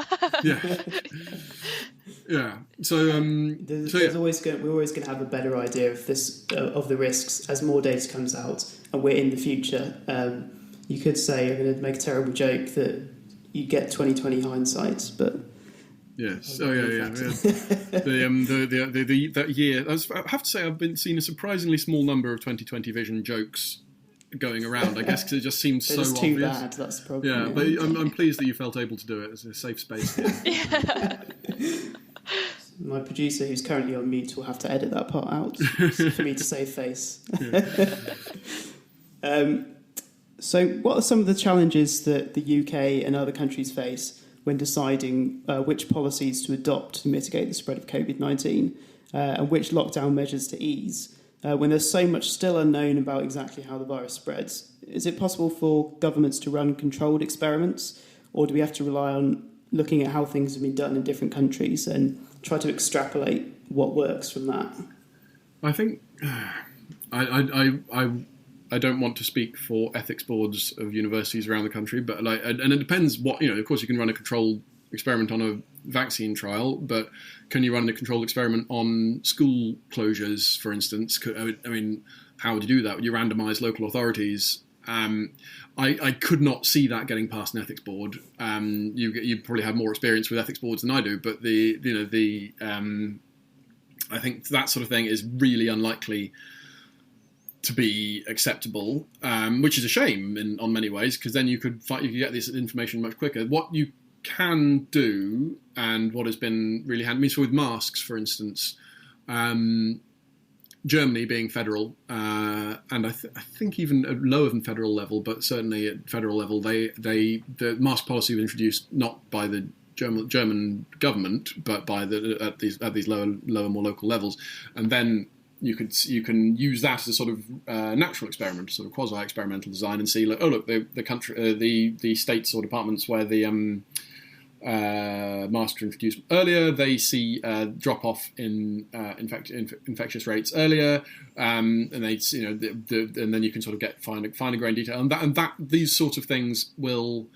Yeah. So we're always going to have a better idea of this of the risks as more data comes out, and we're in the future. You could say, I'm going to make a terrible joke, that you get 20/20 hindsight, but Yes. Oh yeah. That year, I have to say, I've been seeing a surprisingly small number of 2020 vision jokes going around. I guess because it just seems so obvious. Too bad. That's the problem. Yeah, but I'm pleased that you felt able to do it. It's a safe space here. Yeah. My producer, who's currently on mute, will have to edit that part out for me to save face. So what are some of the challenges that the UK and other countries face when deciding which policies to adopt to mitigate the spread of Covid-19 and which lockdown measures to ease, when there's so much still unknown about exactly how the virus spreads? Is it possible for governments to run controlled experiments, or do we have to rely on looking at how things have been done in different countries and try to extrapolate what works from that? I think I don't want to speak for ethics boards of universities around the country, but and it depends what, of course you can run a controlled experiment on a vaccine trial, but can you run a controlled experiment on school closures, for instance? I mean, how would you do that? Would you randomise local authorities? I could not see that getting past an ethics board. You probably have more experience with ethics boards than I do, but I think that sort of thing is really unlikely to be acceptable, which is a shame on many ways, because then you could get this information much quicker. What you can do, and what has been really handy, so with masks, for instance, Germany being federal, and I think even at lower than federal level, but certainly at federal level, the mask policy was introduced not by the German government, but by at these lower, more local levels, and then you can use that as a sort of natural experiment, sort of quasi-experimental design, and see, the country, the states or departments where the masks are introduced earlier, they see drop off in infectious rates earlier, and they and then you can sort of get finer grained detail, and that these sorts of things will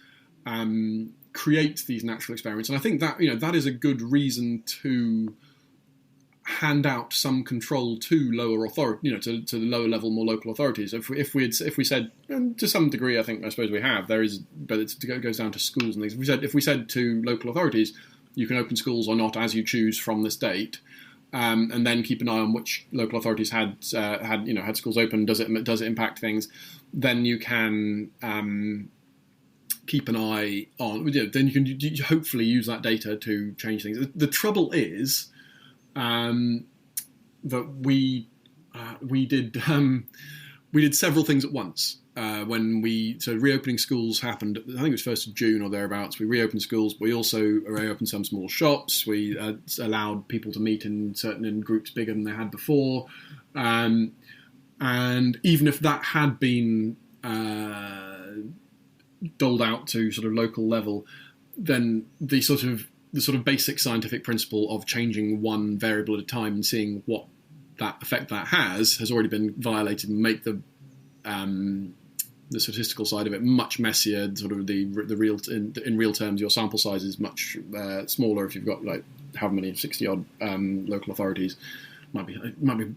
create these natural experiments, and I think that that is a good reason to hand out some control to lower authority, to the lower level, more local authorities. If we said, and to some degree, I suppose we have, there is, but it goes down to schools and things. If we said to local authorities, you can open schools or not as you choose from this date, and then keep an eye on which local authorities had schools open. Does it impact things? Then you can keep an eye on. Then you can hopefully use that data to change things. The trouble is that we did several things at once. When reopening schools happened, I think it was 1st of June or thereabouts. We reopened schools, but we also reopened some small shops. We allowed people to meet in groups bigger than they had before. And even if that had been doled out to sort of local level, then the sort of basic scientific principle of changing one variable at a time and seeing what that effect that has already been violated, and make the statistical side of it much messier. Sort of the real in real terms, your sample size is much smaller if you've got like how many 60 odd local authorities. Might be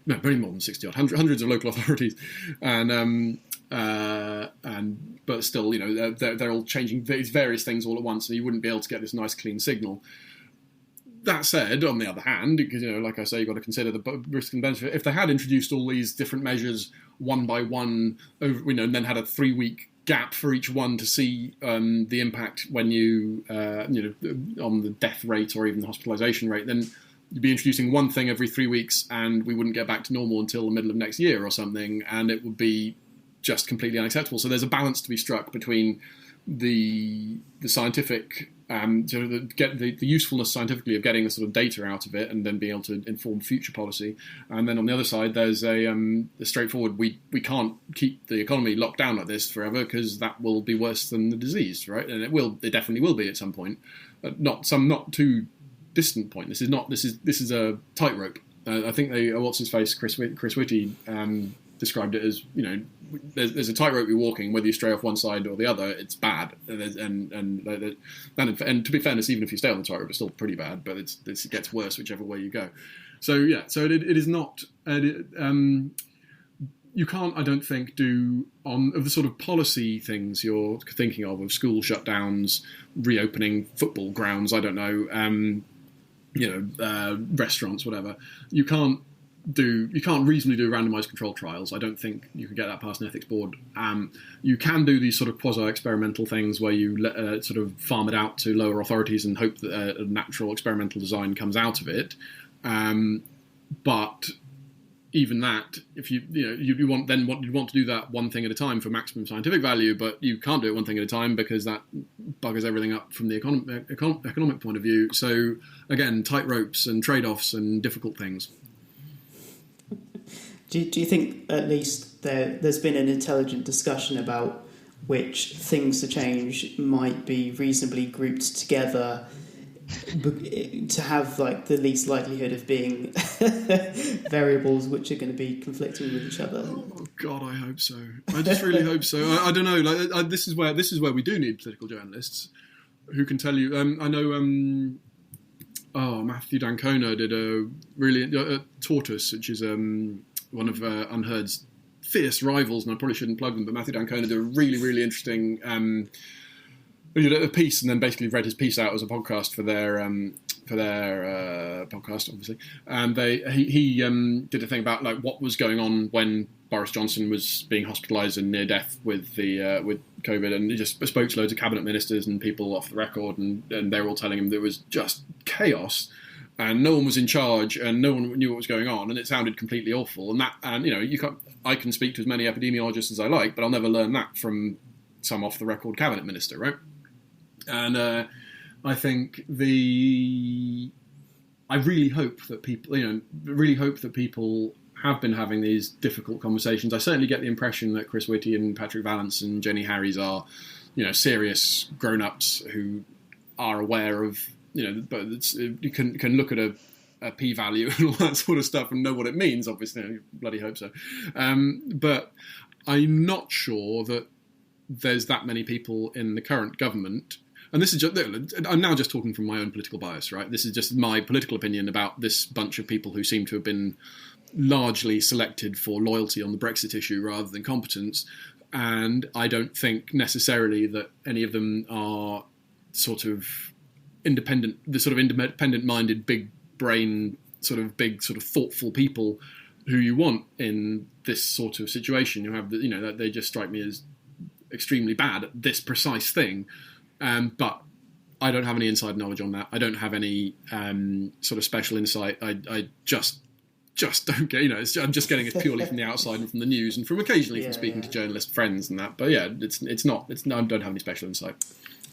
very more than 60 odd, hundreds of local authorities, and but still, they're all changing these various things all at once, and you wouldn't be able to get this nice clean signal. That said, on the other hand, because like I say, you've got to consider the risk and benefit. If they had introduced all these different measures one by one, over, and then had a 3-week gap for each one to see the impact when on the death rate or even the hospitalisation rate, then you'd be introducing one thing every 3 weeks, and we wouldn't get back to normal until the middle of next year or something, and it would be just completely unacceptable. So there's a balance to be struck between the scientific, the usefulness scientifically of getting the sort of data out of it and then being able to inform future policy. And then on the other side, there's a straightforward, we can't keep the economy locked down like this forever, because that will be worse than the disease, right? And it definitely will be at some point, not too distant point. This is a tightrope. I think what's his face, Chris Whitty, described it as, there's a tightrope you're walking, whether you stray off one side or the other, it's bad. And to be fairness, even if you stay on the tightrope, it's still pretty bad, but it gets worse whichever way you go. So yeah, so it is not. you can't, I don't think, do of the sort of policy things you're thinking of school shutdowns, reopening football grounds, I don't know, restaurants, whatever. You can't reasonably do randomised control trials. I don't think you can get that past an ethics board. You can do these sort of quasi-experimental things where you sort of farm it out to lower authorities and hope that a natural experimental design comes out of it. But even that, if you want to do that one thing at a time for maximum scientific value, but you can't do it one thing at a time because that buggers everything up from the economic point of view. So again, tight ropes and trade-offs and difficult things. Do you think at least there's been an intelligent discussion about which things to change might be reasonably grouped together to have like the least likelihood of being variables which are going to be conflicting with each other? Oh God, I hope so. I just really hope so. I don't know. Like this is where we do need political journalists who can tell you. I know. Matthew D'Ancona did a really Tortoise, which is one of UnHerd's fierce rivals, and I probably shouldn't plug them, but Matthew D'Ancona did a really, really interesting he did a piece and then basically read his piece out as a podcast for their podcast, obviously. And he did a thing about like what was going on when Boris Johnson was being hospitalised and near death with COVID, and he just spoke to loads of cabinet ministers and people off the record, and they were all telling him there was just chaos. And no one was in charge, and no one knew what was going on, and it sounded completely awful. I can speak to as many epidemiologists as I like, but I'll never learn that from some off-the-record cabinet minister, right? And I think I really hope that people have been having these difficult conversations. I certainly get the impression that Chris Whitty and Patrick Vallance and Jenny Harries are, serious grown-ups who are aware of. But you can look at a p-value and all that sort of stuff and know what it means, obviously. I bloody hope so. But I'm not sure that there's that many people in the current government. And this is I'm now just talking from my own political bias, right? This is just my political opinion about this bunch of people who seem to have been largely selected for loyalty on the Brexit issue rather than competence. And I don't think necessarily that any of them are sort of independent-minded, big-brain, sort of thoughtful people who you want in this sort of situation. You have, they just strike me as extremely bad at this precise thing. But I don't have any inside knowledge on that. I don't have any sort of special insight. I just don't get. I'm just getting it purely from the outside and from the news and from occasionally from speaking to journalist friends and that. But yeah, it's not. I don't have any special insight.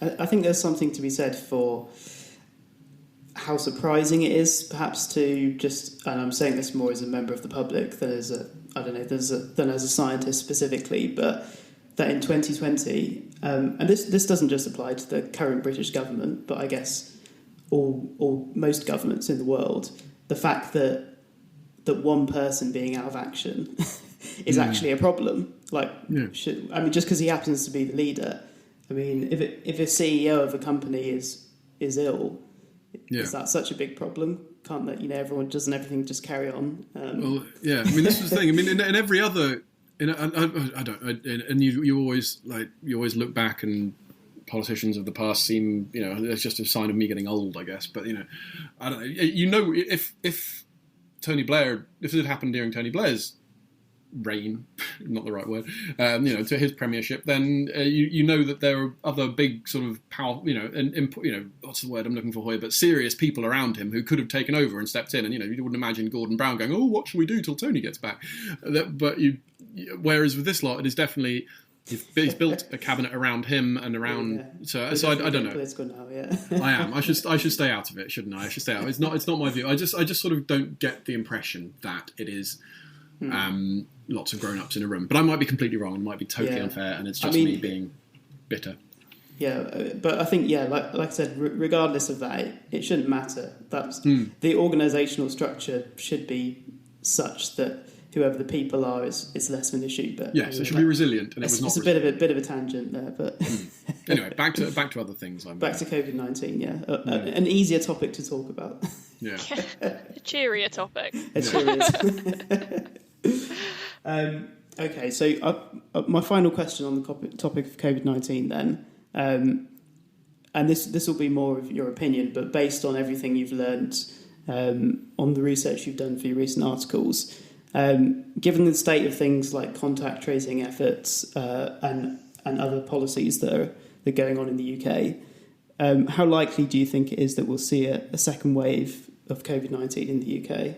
I think there's something to be said for how surprising it is, perhaps, to just, and I'm saying this more as a member of the public than as than as a scientist specifically, but that in 2020, and this doesn't just apply to the current British government, but I guess most governments in the world, the fact that one person being out of action is actually a problem. Just because he happens to be the leader. I mean, if a CEO of a company is ill, is that such a big problem? Can't that everyone doesn't everything just carry on? This was the thing. I mean, in every other, you always look back and politicians of the past seem, it's just a sign of me getting old, I guess. But I don't know. If Tony Blair, if it had happened during Tony Blair's reign, not the right word, to his premiership, then you know that there are other big sort of power, what's the word I'm looking for here, but serious people around him who could have taken over and stepped in, and you wouldn't imagine Gordon Brown going, oh, what shall we do till Tony gets back? Whereas with this lot, it is definitely he's built a cabinet around him and around. So I don't know. Political now, I am. I should stay out of it, shouldn't I? I should stay out. It's not my view. I just sort of don't get the impression that it is. Lots of grown-ups in a room, but I might be completely wrong and might be totally unfair, and it's just me being bitter. Yeah, but I think like I said, regardless of that, it shouldn't matter. That's the organisational structure should be such that whoever the people are is less of an issue. But yes, it should be resilient, and it's a bit of a tangent there. But anyway, back to other things. Back to COVID-19. Yeah, an easier topic to talk about. Yeah, a cheerier topic. Okay, so my final question on the topic of COVID-19 then, and this will be more of your opinion, but based on everything you've learned on the research you've done for your recent articles, given the state of things like contact tracing efforts and other policies that are going on in the UK, how likely do you think it is that we'll see a second wave of COVID-19 in the UK?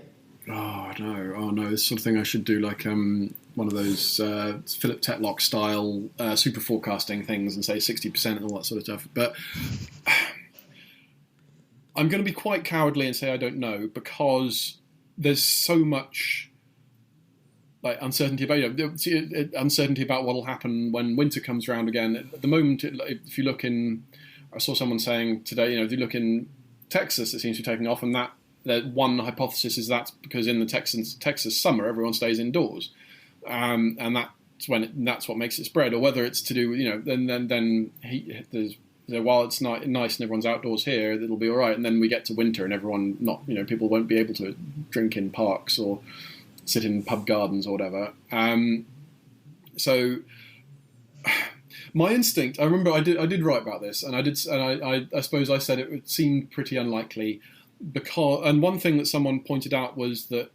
Oh no! This sort of thing I should do, like one of those Philip Tetlock style super forecasting things, and say 60% and all that sort of stuff. But I'm going to be quite cowardly and say I don't know, because there's so much like uncertainty about what will happen when winter comes around again. At the moment, if you look in, I saw someone saying today, if you look in Texas, it seems to be taking off, and that one hypothesis is that's because in the Texas summer everyone stays indoors, and that's what makes it spread. Or whether it's to do with while it's nice and everyone's outdoors here, it'll be all right, and then we get to winter and people won't be able to drink in parks or sit in pub gardens or whatever. So my instinct, I remember I did write about this, and I suppose I said it seemed pretty unlikely. And one thing that someone pointed out was that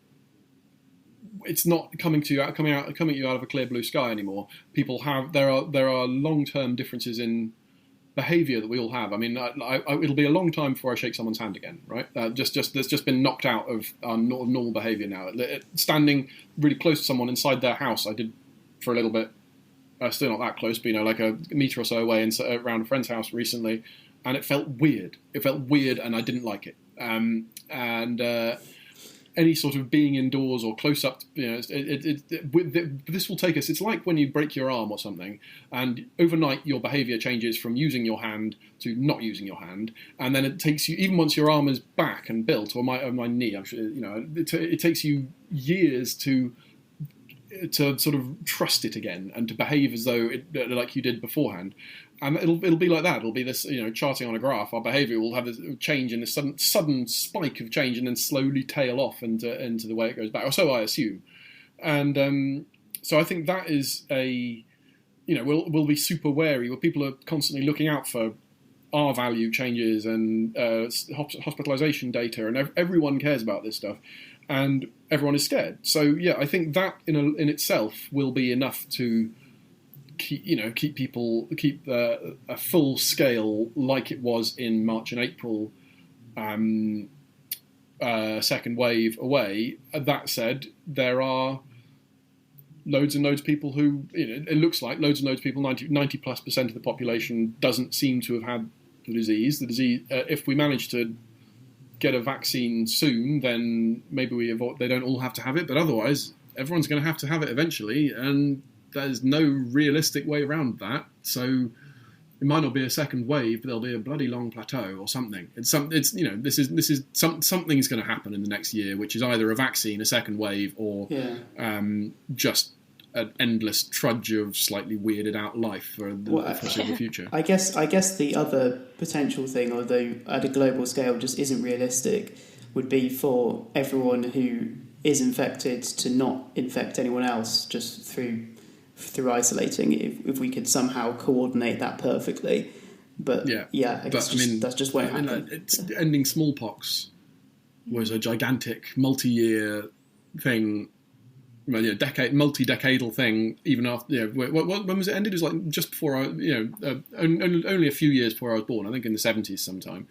it's not coming at you out of a clear blue sky anymore. There are long-term differences in behaviour that we all have. I mean, it'll be a long time before I shake someone's hand again, right? That's just been knocked out of our normal behaviour now. Standing really close to someone inside their house, I did for a little bit. Still not that close, but like a metre or so away, and around a friend's house recently, and it felt weird. And I didn't like it. Any sort of being indoors or close up, this will take us. It's like when you break your arm or something, and overnight your behaviour changes from using your hand to not using your hand, and then it takes you, even once your arm is back and built, or my knee, I'm sure, it takes you years to sort of trust it again and to behave as though like you did beforehand. And it'll be like that. It'll be this, charting on a graph. Our behaviour will have this change in this sudden spike of change, and then slowly tail off into the way it goes back. Or so I assume. And so I think that is we'll be super wary. Where people are constantly looking out for R value changes and hospitalisation data, and everyone cares about this stuff, and everyone is scared. So yeah, I think that in itself will be enough to keep a full scale like it was in March and April second wave away. That said, there are loads and loads of people who, it looks like loads and loads of people, 90+% of the population doesn't seem to have had the disease. If we manage to get a vaccine soon, then maybe they don't all have to have it, but otherwise everyone's going to have it eventually, and there's no realistic way around that. So it might not be a second wave, but there'll be a bloody long plateau or something. Something's going to happen in the next year, which is either a vaccine, a second wave, or just an endless trudge of slightly weirded out life for the foreseeable future. I guess the other potential thing, although at a global scale just isn't realistic, would be for everyone who is infected to not infect anyone else just through isolating, if we could somehow coordinate that perfectly. But I guess that's just won't happen. Ending smallpox was a gigantic multi-year thing, multi-decadal thing. Even after, when was it ended? It was like just before only a few years before I was born. I think in the 70s sometime.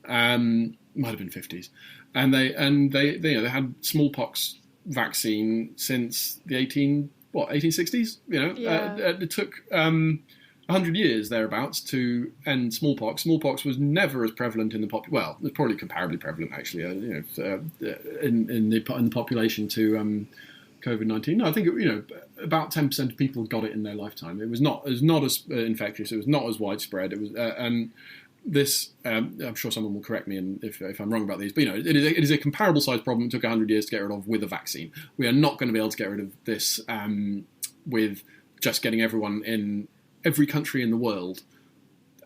Might have been 50s, and they had smallpox vaccine since the 1860s? It took 100 years thereabouts to end smallpox. Smallpox was never as prevalent in the well, it's probably comparably prevalent actually, in the population to COVID-19. No, I think about 10% of people got it in their lifetime. It was not as infectious. It was not as widespread. It was this. I'm sure someone will correct me if I'm wrong about these, but it is a comparable size problem. It took 100 years to get rid of with a vaccine. We are not going to be able to get rid of this with just getting everyone in every country in the world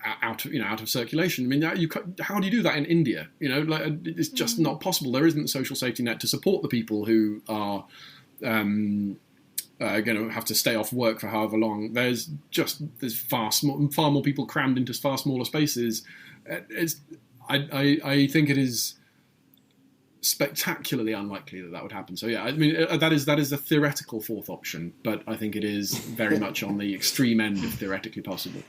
out of circulation. I mean, how do you do that in India? It's just not possible. There isn't a social safety net to support the people who are going to have to stay off work for however long. There's far more people crammed into far smaller spaces. I think it is spectacularly unlikely that would happen. So yeah, I mean that is a theoretical fourth option, but I think it is very much on the extreme end of theoretically possible.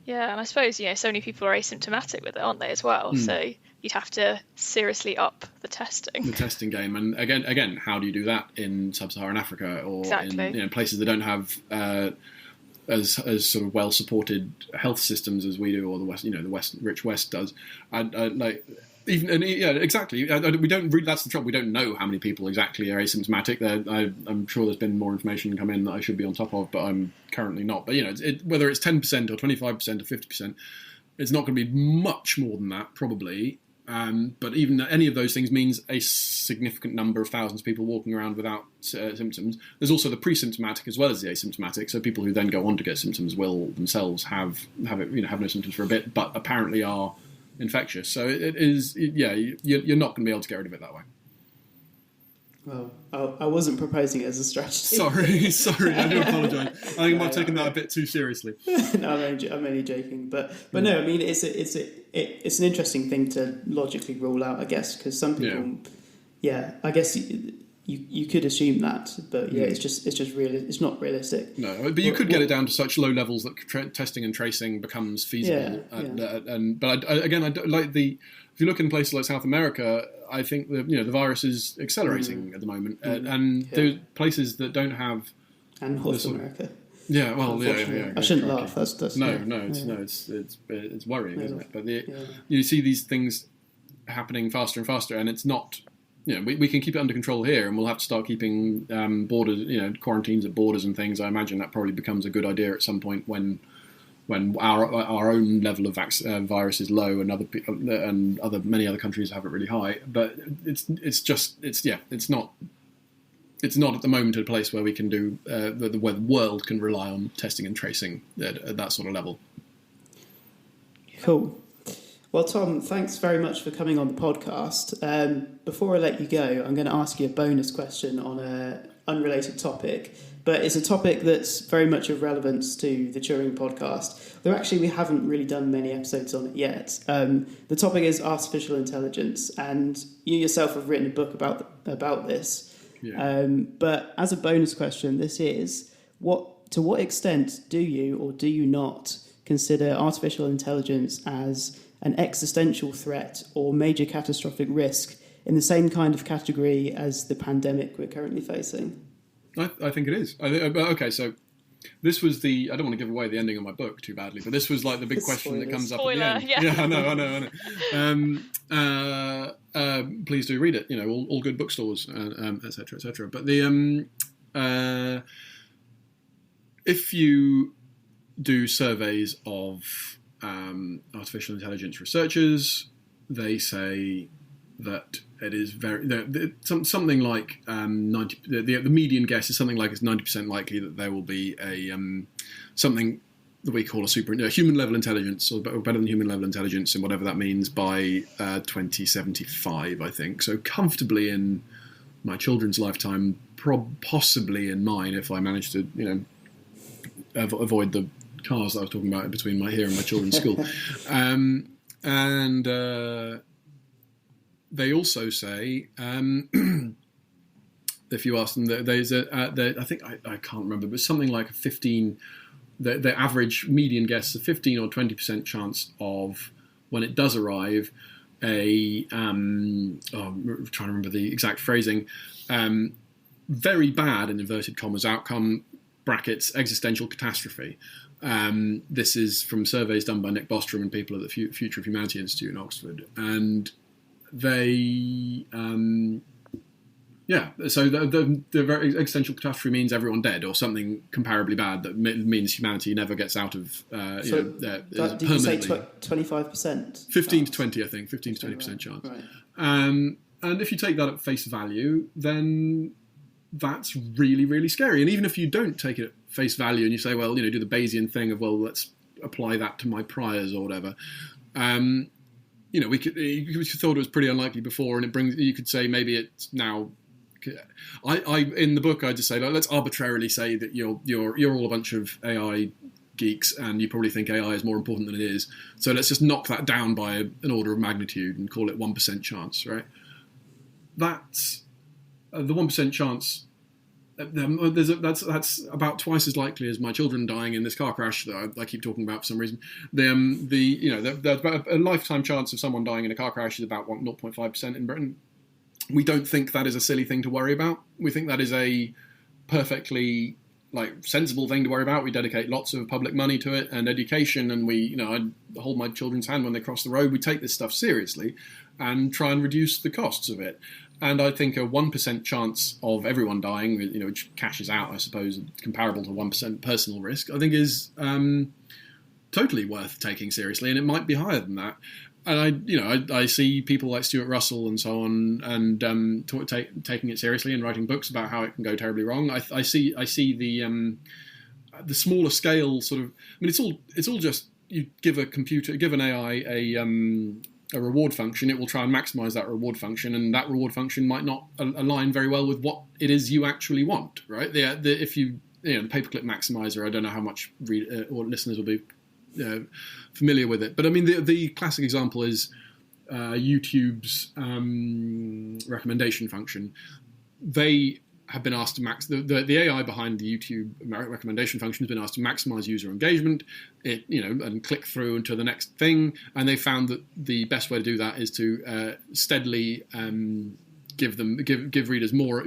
Yeah, and I suppose, so many people are asymptomatic with it, aren't they, as well? So you'd have to seriously up the testing. The testing game. And again, how do you do that in sub-Saharan Africa or in places that don't have as sort of well-supported health systems as we do, or the West, the rich West does? Exactly. We don't. That's the trouble. We don't know how many people exactly are asymptomatic. I'm sure there's been more information come in that I should be on top of, but I'm currently not. But whether it's 10% or 25% or 50%, it's not going to be much more than that, probably. But even any of those things means a significant number of thousands of people walking around without symptoms. There's also the pre-symptomatic as well as the asymptomatic. So people who then go on to get symptoms will themselves have no symptoms for a bit, but apparently are infectious. So it is, you're not going to be able to get rid of it that way. Well, I wasn't proposing it as a strategy. Sorry, I do apologise. I think I might have taken that a bit too seriously. No, I'm only joking, but no, I mean it's an interesting thing to logically rule out, I guess, because some people, I guess you could assume that, but it's just really, it's not realistic. No, but you could get it down to such low levels that testing and tracing becomes feasible. But if you look in places like South America, I think the virus is accelerating at the moment, and there's places that don't have. And North America. Yeah, well, yeah. I shouldn't laugh. That's it's worrying, isn't it? But you see these things happening faster and faster, and it's not. We can keep it under control here, and we'll have to start keeping borders, quarantines at borders and things. I imagine that probably becomes a good idea at some point when our own level of virus is low, and many other countries have it really high. But it's not at the moment a place where we can do where the world can rely on testing and tracing at that sort of level. Cool. Well, Tom, thanks very much for coming on the podcast. Before I let you go, I'm going to ask you a bonus question on an unrelated topic, but it's a topic that's very much of relevance to the Turing Podcast, though actually we haven't really done many episodes on it yet. The topic is artificial intelligence, and you yourself have written a book about this. Yeah. But as a bonus question, this is, to what extent do you or do you not consider artificial intelligence as an existential threat or major catastrophic risk in the same kind of category as the pandemic we're currently facing? I think it is. Okay, so this was I don't want to give away the ending of my book too badly, but this was like the big question that comes up at the end. Yeah, I know. Please do read it. All good bookstores, etc., etc. But if you do surveys of artificial intelligence researchers, they say that it is something like 90. The median guess is something like it's 90% likely that there will be a something that we call a human level intelligence, or better than human level intelligence, and whatever that means, by 2075. I think so, comfortably in my children's lifetime, possibly in mine, if I manage to avoid the cars that I was talking about between here and my children's school. They also say, if you ask them, there's I think I can't remember, but something like a 15. The average median guess is a 15 or 20% chance of, when it does arrive, I'm trying to remember the exact phrasing, very bad, in inverted commas, outcome, brackets, existential catastrophe. This is from surveys done by Nick Bostrom and people at the Future of Humanity Institute in Oxford. And they, so the very existential catastrophe means everyone dead, or something comparably bad that means humanity never gets out of, did you say 25%? 15 to 20, I think, 15 to 20% chance. Right. And if you take that at face value, then that's really, really scary. And even if you don't take it at face value and you say, well, do the Bayesian thing of, well, let's apply that to my priors or whatever, we could thought it was pretty unlikely before, and you could say maybe it's now I in the book I just say, like, let's arbitrarily say that you're all a bunch of AI geeks and you probably think AI is more important than it is. So let's just knock that down by an order of magnitude and call it 1% chance, right? That's the 1% chance. That's about twice as likely as my children dying in this car crash that I keep talking about for some reason. The a lifetime chance of someone dying in a car crash is about 0.5% in Britain. We don't think that is a silly thing to worry about. We think that is a perfectly sensible thing to worry about. We dedicate lots of public money to it and education, and I hold my children's hand when they cross the road. We take this stuff seriously and try and reduce the costs of it. And I think a 1% chance of everyone dying, which cashes out, I suppose, comparable to 1% personal risk, I think is totally worth taking seriously, and it might be higher than that. And I see people like Stuart Russell and so on, and taking it seriously and writing books about how it can go terribly wrong. I see the smaller scale sort of. I mean, it's all just you give an AI a reward function, it will try and maximize that reward function, and that reward function might not align very well with what it is you actually want, right? The paperclip maximizer, I don't know how much or listeners will be familiar with it, but I mean the classic example is YouTube's recommendation function. They have been asked to the AI behind the YouTube recommendation function has been asked to maximize user engagement, and click through into the next thing. And they found that the best way to do that is to steadily give viewers more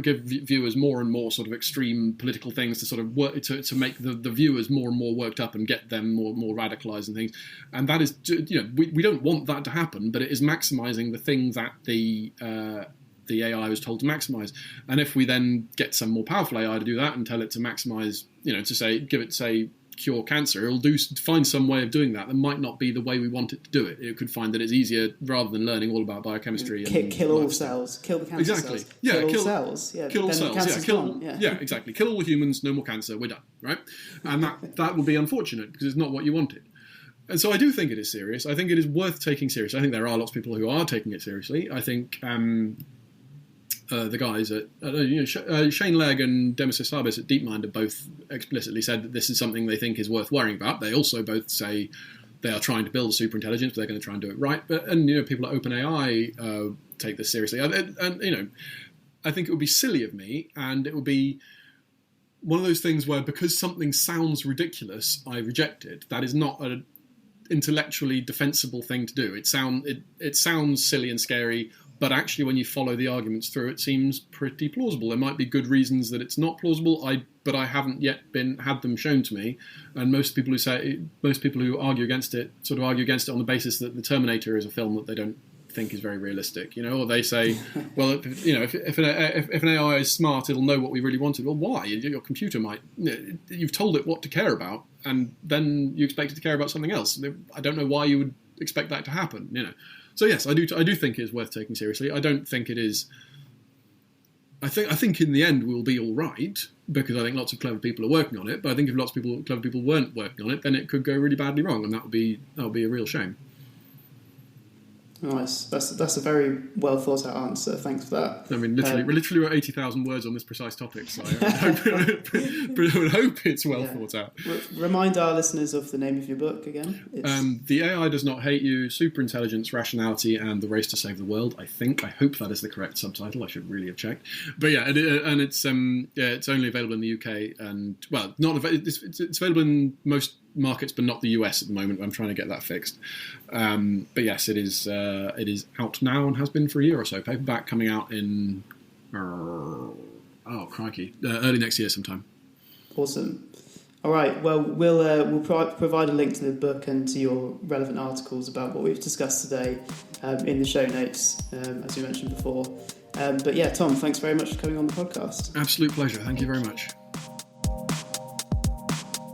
and more sort of extreme political things to sort of work to make the viewers more and more worked up and get them more radicalized and things. And that is, we don't want that to happen, but it is maximizing the thing that the AI was told to maximize. And if we then get some more powerful AI to do that and tell it to maximize, give it cure cancer, it'll find some way of doing that might not be the way we want it to do it. It could find that it's easier, rather than learning all about biochemistry. Kill all cells. Kill the cancer cells. Yeah, kill all cells. Yeah, kill all cells. Yeah, exactly. Kill all humans, no more cancer, we're done, right? And that would be unfortunate because it's not what you wanted. And so I do think it is serious. I think it is worth taking seriously. I think there are lots of people who are taking it seriously. I think the guys at Shane Legg and Demesis Sabis at DeepMind have both explicitly said that this is something they think is worth worrying about. They also both say they are trying to build a superintelligence, but they're going to try and do it right. And people at OpenAI take this seriously. And I think it would be silly of me, and it would be one of those things where because something sounds ridiculous, I reject it. That is not an intellectually defensible thing to do. It sounds silly and scary. But actually, when you follow the arguments through, it seems pretty plausible. There might be good reasons that it's not plausible, but I haven't yet had them shown to me. And most people who argue against it sort of argue against it on the basis that The Terminator is a film that they don't think is very realistic, or they say, well, if an AI is smart, it'll know what we really wanted. Well, why? Your computer might. You've told it what to care about, and then you expect it to care about something else. I don't know why you would expect that to happen. So yes, I do think it is worth taking seriously. I don't think it is. I think in the end we'll be all right because I think lots of clever people are working on it. But I think if lots of clever people weren't working on it, then it could go really badly wrong, and that would be a real shame. Nice. That's a very well thought out answer. Thanks for that. I mean, literally wrote 80,000 words on this precise topic, so I would hope it's well thought out. Remind our listeners of the name of your book again. The AI Does Not Hate You: Superintelligence, Rationality, and the Race to Save the World. I hope that is the correct subtitle. I should really have checked. But it's only available in the UK and it's available in most markets, but not the US at the moment. I'm trying to get that fixed. But yes, it is out now and has been for a year or so. Paperback coming out in early next year sometime. Awesome. All right. Well, we'll provide a link to the book and to your relevant articles about what we've discussed today in the show notes, as we mentioned before. But yeah, Tom, thanks very much for coming on the podcast. Absolute pleasure. Thank you very much.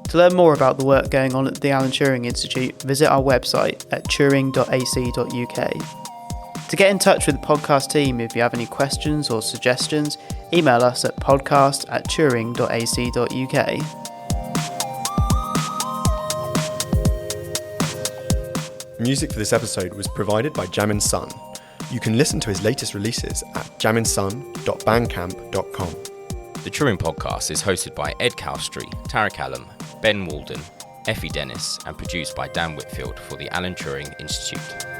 To learn more about the work going on at the Alan Turing Institute, visit our website at turing.ac.uk. To get in touch with the podcast team if you have any questions or suggestions, email us at podcast@turing.ac.uk. Music for this episode was provided by Jamin Sun. You can listen to his latest releases at jamminsun.bandcamp.com. The Turing Podcast is hosted by Ed Cowstry, Tara Callum, Ben Walden, Effie Dennis, and produced by Dan Whitfield for the Alan Turing Institute.